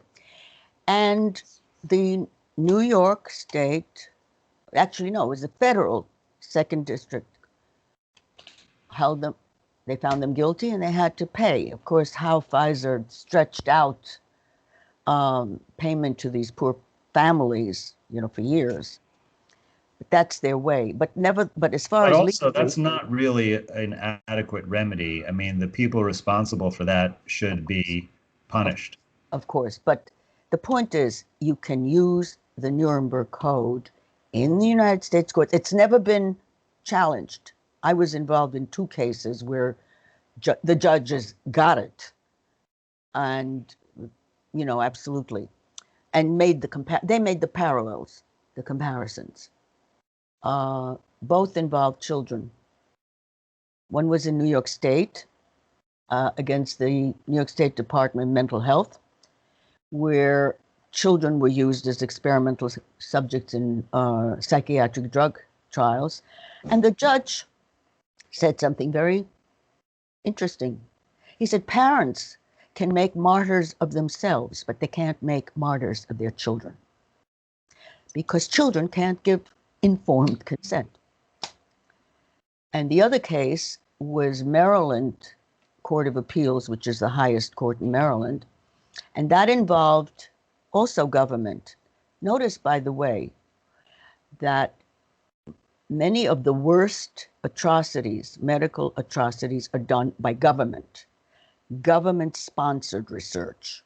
And the New York State, actually, no, it was the federal second district, held them, they found them guilty and they had to pay. Of course, how Pfizer stretched out payment to these poor families, for years. But that's their way. But never, but as far But as also, legally, that's not really an adequate remedy. I mean, the people responsible for that should be of, punished. of course, but the point is you can use the Nuremberg Code in the United States courts. It's never been challenged. I was involved in two cases where the judges got it, and absolutely, and they made the parallels, the comparisons. Both involved children. One was in New York State against the New York State Department of Mental Health, where children were used as experimental subjects in psychiatric drug trials. And the judge said something very interesting. He said, parents can make martyrs of themselves, but they can't make martyrs of their children because children can't give informed consent. And the other case was Maryland Court of Appeals, which is the highest court in Maryland, and that involved also government. Notice, by the way, that many of the worst atrocities, medical atrocities, are done by government-sponsored research.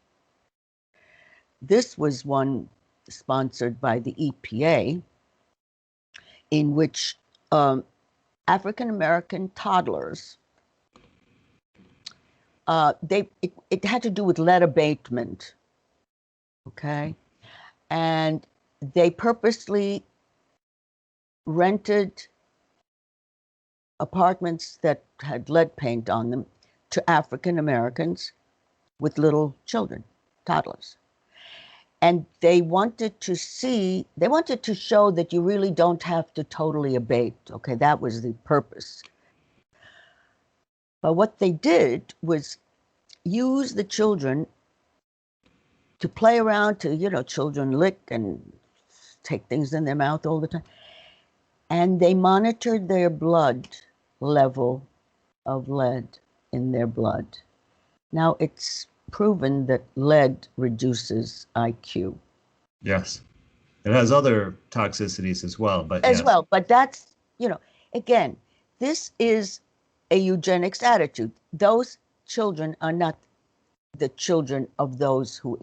This was one sponsored by the EPA, in which African-American toddlers, it had to do with lead abatement, okay? And they purposely rented apartments that had lead paint on them to African Americans with little children, toddlers. And they wanted to show that you really don't have to totally abate. Okay, that was the purpose. But what they did was use the children to play around, children lick and take things in their mouth all the time. And they monitored their blood level of lead in their blood. Now, it's proven that lead reduces IQ. Yes. It has other toxicities as well, but As yes. well, but that's, again, this is a eugenics attitude. Those children are not the children of those who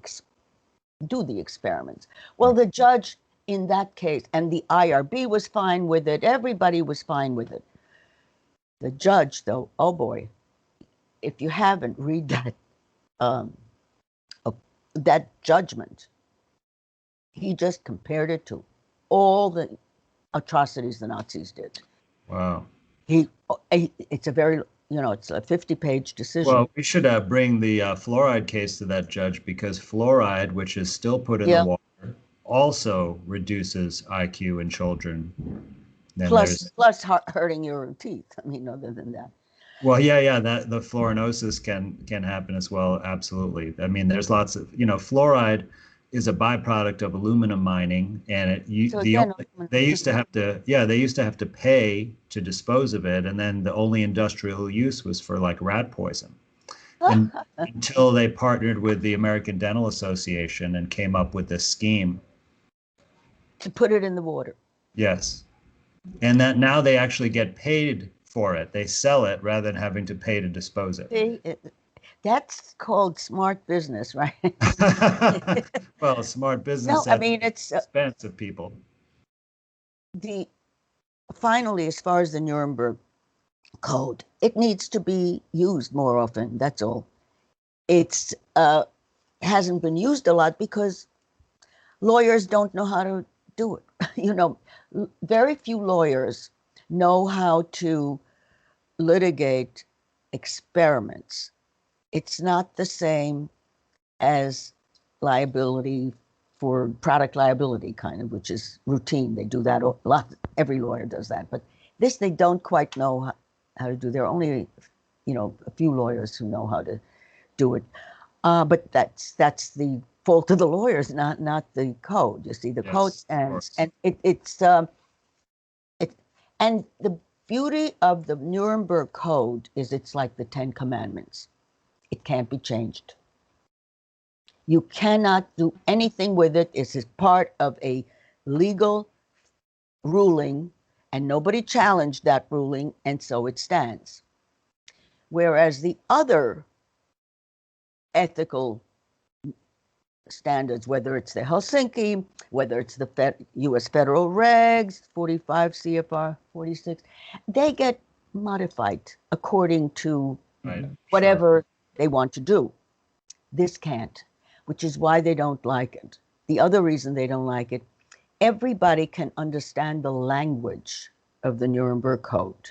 do the experiments. Well, the judge in that case, and the IRB was fine with it, everybody was fine with it. The judge, though, oh boy, if you haven't, read that judgment. He just compared it to all the atrocities the Nazis did. Wow. It's a very, it's a 50-page decision. Well, we should bring the fluoride case to that judge because fluoride, which is still put in the water, also reduces IQ in children. Then plus hurting your teeth. I mean, other than that. Well, yeah, that the fluorinosis can happen as well. Absolutely. I mean, there's lots of, fluoride is a byproduct of aluminum mining, and they used to have to pay to dispose of it, and then the only industrial use was for like rat poison. And until they partnered with the American Dental Association and came up with this scheme to put it in the water. Yes. And that now they actually get paid for it. They sell it rather than having to pay to dispose it. That's called smart business, right? Well, smart business. No, I mean, it's expense of people. Finally, as far as the Nuremberg Code, it needs to be used more often. That's all. It's hasn't been used a lot because lawyers don't know how to do it. Very few lawyers know how to litigate experiments. It's not the same as liability for product liability, kind of, which is routine. They do that a lot. Every lawyer does that. But this, they don't quite know how to do. There are only, a few lawyers who know how to do it. But that's the fault of the lawyers, not the code. You see, the code Yes, of stands, course. and it and the beauty of the Nuremberg Code is it's like the Ten Commandments. It can't be changed. You cannot do anything with it. It is part of a legal ruling, and nobody challenged that ruling, and so it stands. Whereas the other ethical standards, whether it's the Helsinki, whether it's the US federal regs, 45 CFR 46, they get modified according to Right. Sure. whatever they want to do. This can't, which is why they don't like it. The other reason they don't like it, everybody can understand the language of the Nuremberg Code.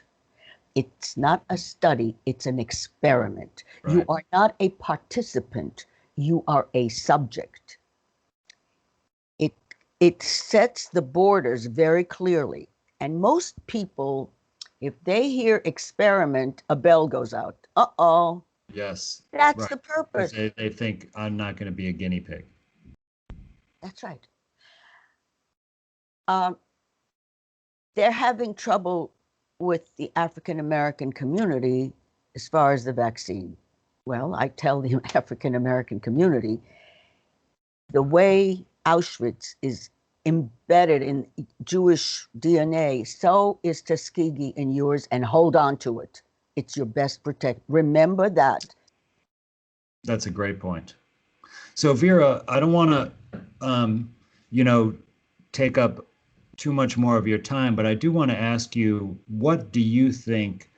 It's not a study, it's an experiment. You Right. are not a participant, you are a subject. It it sets the borders very clearly. And most people, if they hear experiment, a bell goes out. Uh-oh, Yes. that's Right. the Because purpose. they think I'm not going to be a guinea pig. That's right. Um, they're having trouble with the African American community as far as the vaccine. Well, I tell the African American community the way Auschwitz is embedded in Jewish DNA, so is Tuskegee in yours, and hold on to it. It's your best protect. Remember that. That's a great point. So Vera, I don't want to, you know, take up too much more of your time, but I do want to ask you, what do you think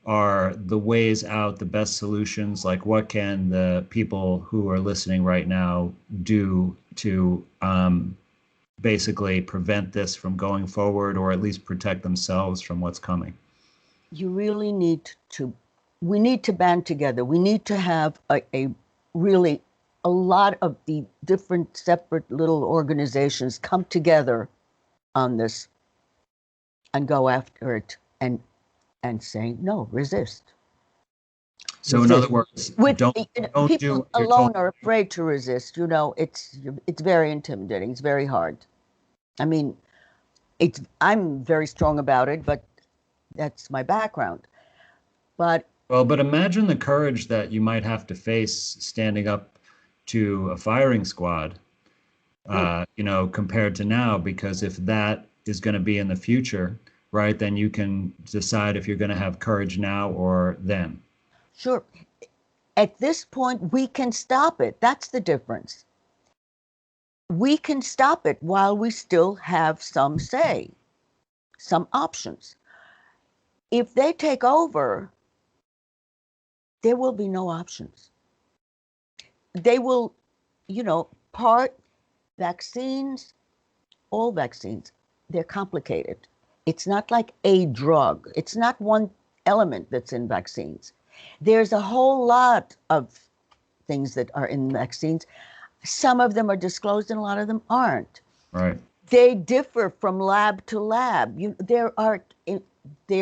are the ways out, the best solutions? Like, what can the people who are listening right now do to basically prevent this from going forward, or at least protect themselves from what's coming? You really need to, we need to band together. We need to have a really, a lot of the different separate little organizations come together on this and go after it and say, no, resist. So, in other Resist. words, With don't do people what you're told. alone are afraid to resist. It's very intimidating. It's very hard. I mean, it's I'm very strong about it, but that's my background. But Well, but imagine the courage that you might have to face standing up to a firing squad, mm, compared to now, because if that is going to be in the future, right, then you can decide if you're going to have courage now or then. sure, at this point, we can stop it. That's the difference. We can stop it while we still have some say, some options. If they take over, there will be no options. They will, part vaccines, all vaccines, they're complicated. It's not like a drug, it's not one element that's in vaccines. There's a whole lot of things that are in vaccines. Some of them are disclosed and a lot of them aren't. Right. They differ from lab to lab. There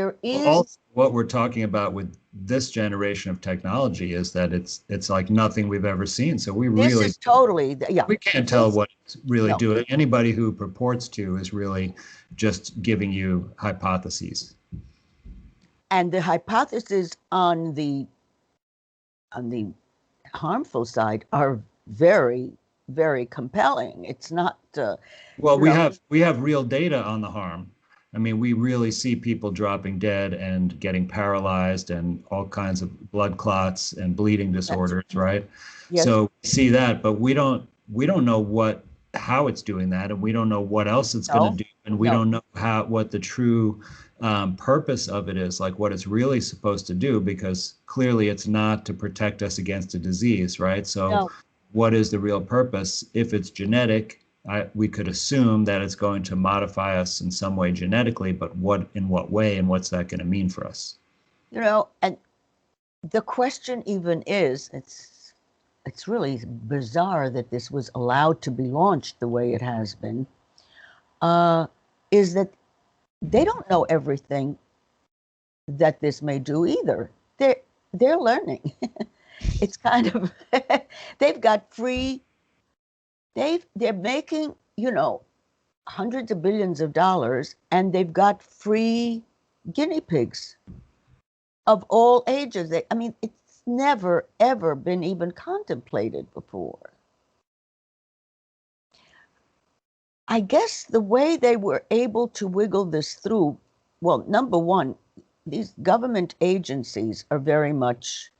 Well, is, also, what we're talking about with this generation of technology is that it's like nothing we've ever seen. So this is totally, yeah, we can't tell this, what it's really no. doing. Anybody who purports to is really just giving you hypotheses. And the hypotheses on the harmful side are very, very compelling. It's not, Well, you know, we have real data on the harm. I mean, we really see people dropping dead and getting paralyzed and all kinds of blood clots and bleeding that's, disorders, right? yes, So we see that, but we don't know what how it's doing that, and we don't know what else it's going to no, do, and we no, don't know how what the true purpose of it is, like what it's really supposed to do, because clearly it's not to protect us against a disease, right? So no. what is the real purpose? If it's genetic, we could assume that it's going to modify us in some way genetically, but in what way, and what's that going to mean for us? And the question even is, it's really bizarre that this was allowed to be launched the way it has been, uh, is that they don't know everything that this may do either. They're learning. It's kind of, they've got free, they're making, hundreds of billions of dollars, and they've got free guinea pigs of all ages. I mean, it's never, ever been even contemplated before. I guess the way they were able to wiggle this through, well, number one, these government agencies are very much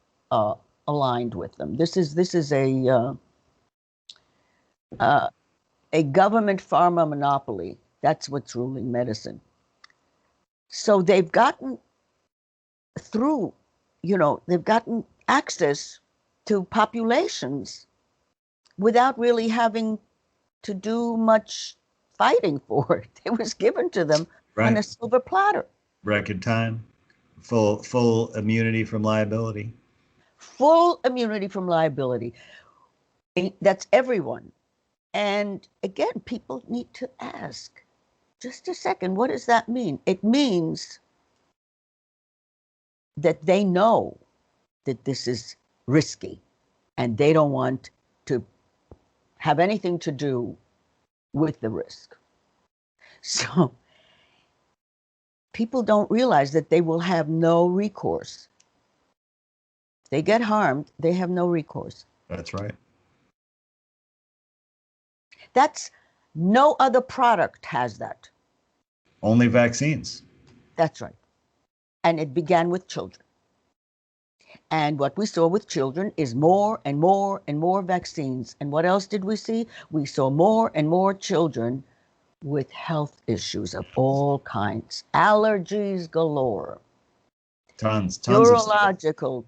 aligned with them. This is a government pharma monopoly. That's what's ruling medicine. So they've gotten through, they've gotten access to populations without really having to do much fighting for it. It was given to them on a Right. silver platter. Record time, full immunity from liability. Full immunity from liability. That's everyone. And again, people need to ask, just a second, what does that mean? It means that they know that this is risky and they don't want to have anything to do with the risk. So people don't realize that they will have no recourse. If they get harmed, they have no recourse. That's right. That's no other product has that. Only vaccines. That's right. And it began with children. And what we saw with children is more and more and more vaccines. And what else did we see? We saw more and more children with health issues of all kinds, allergies galore, Tons of stuff. neurological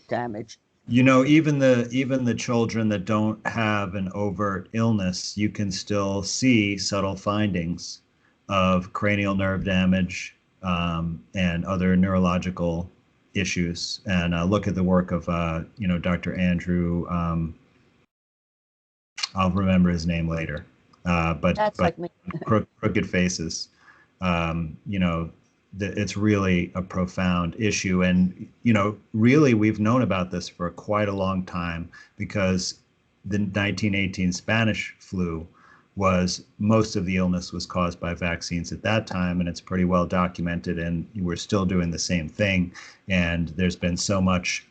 damage. Even the children that don't have an overt illness, you can still see subtle findings of cranial nerve damage, and other neurological issues. And look at the work of Dr. Andrew. I'll remember his name later. That's But like me. crooked faces. It's really a profound issue, and really we've known about this for quite a long time, because the 1918 Spanish flu was, most of the illness was caused by vaccines at that time, and it's pretty well documented, and we're still doing the same thing. And there's been so much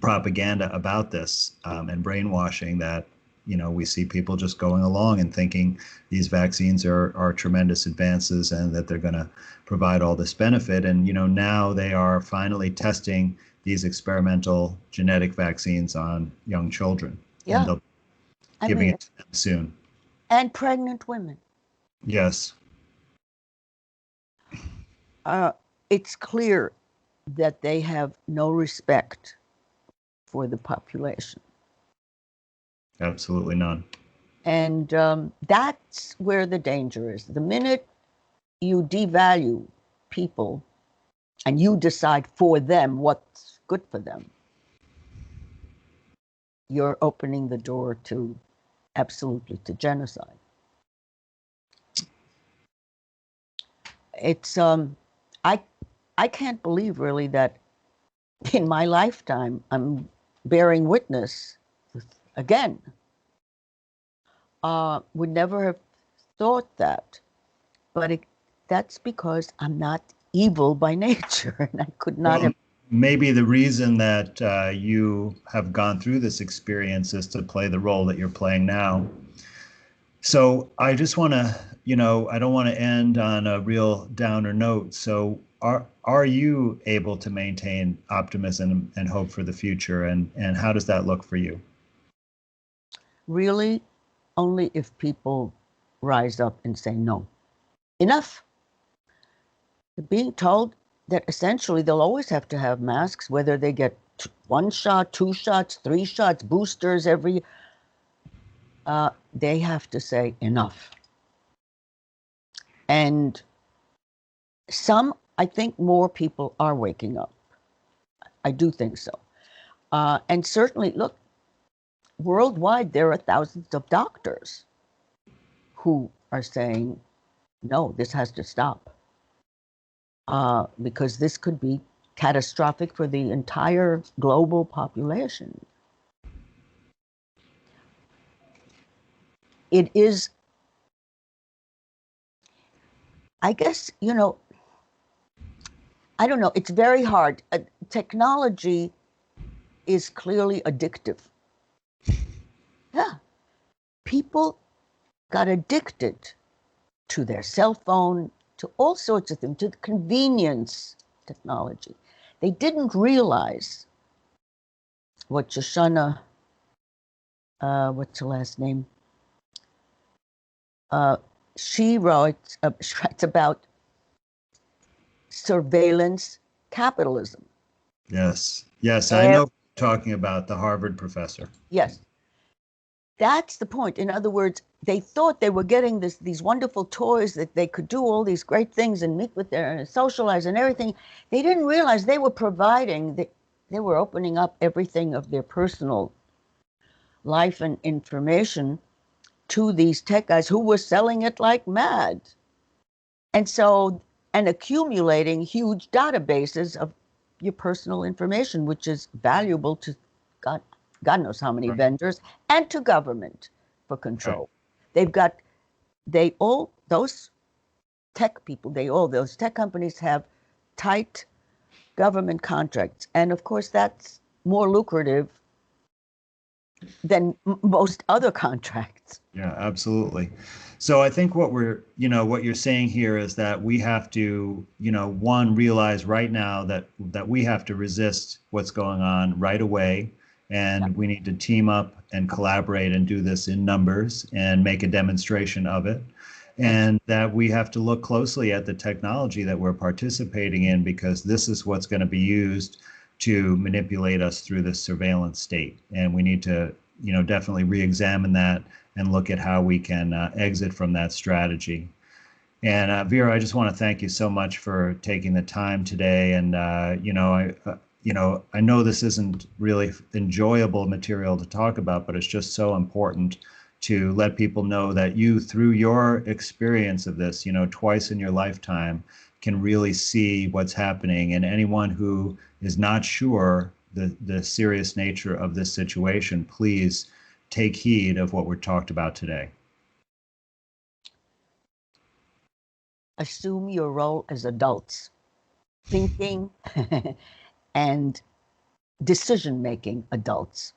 propaganda about this, and brainwashing, that we see people just going along and thinking these vaccines are tremendous advances and that they're going to provide all this benefit. And now they are finally testing these experimental genetic vaccines on young children. Yeah. And they'll be giving it to them soon. And pregnant women. Yes. It's clear that they have no respect for the population. Absolutely none. And that's where the danger is. The minute you devalue people and you decide for them what's good for them, you're opening the door to absolutely to genocide. It's I can't believe really that in my lifetime I'm bearing witness again. Would never have thought that, but that's because I'm not evil by nature, and I could not have. Maybe the reason that you have gone through this experience is to play the role that you're playing now. So I just want to, I don't want to end on a real downer note. So are you able to maintain optimism and hope for the future, and how does that look for you? Really, only if people rise up and say no. Enough. Being told that essentially they'll always have to have masks, whether they get 1 shot, 2 shots, 3 shots, boosters every. They have to say enough. And I think more people are waking up. I do think so. And certainly, look, worldwide, there are thousands of doctors who are saying, no, this has to stop. Because this could be catastrophic for the entire global population. It is, I guess, I don't know, it's very hard. Technology is clearly addictive. Yeah, people got addicted to their cell phone, to all sorts of things, to the convenience technology. They didn't realize what Shoshana, what's her last name? She writes about surveillance capitalism. Yes. Yes, I And know talking about the Harvard professor. yes, that's the point. In other words, they thought they were getting these wonderful toys that they could do all these great things and meet with their and socialize and everything. They didn't realize they were providing, they were opening up everything of their personal life and information to these tech guys who were selling it like mad. And so, and accumulating huge databases of your personal information, which is valuable to God, God knows how many Right. vendors and to government for control. Right. They've got, those tech people, those tech companies have tight government contracts. And of course, that's more lucrative than most other contracts. Yeah, absolutely. So I think what you're saying here is that we have to, one, realize right now that we have to resist what's going on right away, and Yeah. we need to team up and collaborate and do this in numbers and make a demonstration of it. And that we have to look closely at the technology that we're participating in, because this is what's going to be used to manipulate us through this surveillance state. And we need to, definitely re-examine that and look at how we can exit from that strategy. And Vera, I just want to thank you so much for taking the time today. And I know this isn't really enjoyable material to talk about, but it's just so important to let people know that you, through your experience of this, twice in your lifetime, can really see what's happening. And anyone who is not sure the serious nature of this situation, please take heed of what we're talked about today. Assume your role as adults, thinking and decision-making adults.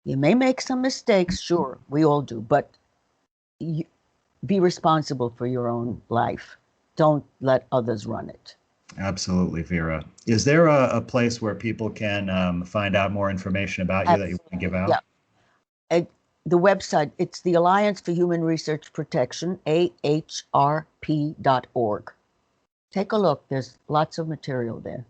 You may make some mistakes, sure, we all do, but be responsible for your own life. Don't let others run it. Absolutely, Vera. Is there a place where people can find out more information about you that you want to give out? Yeah. The website, it's the Alliance for Human Research Protection, ahrp.org. Take a look. There's lots of material there.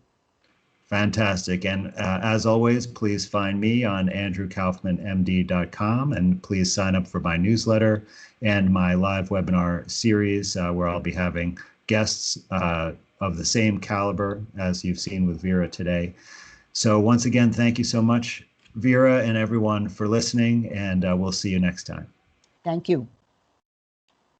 Fantastic. And as always, please find me on andrewkaufmanmd.com, and please sign up for my newsletter and my live webinar series where I'll be having guests of the same caliber as you've seen with Vera today. So once again, thank you so much, Vera, and everyone for listening, and we'll see you next time. Thank you.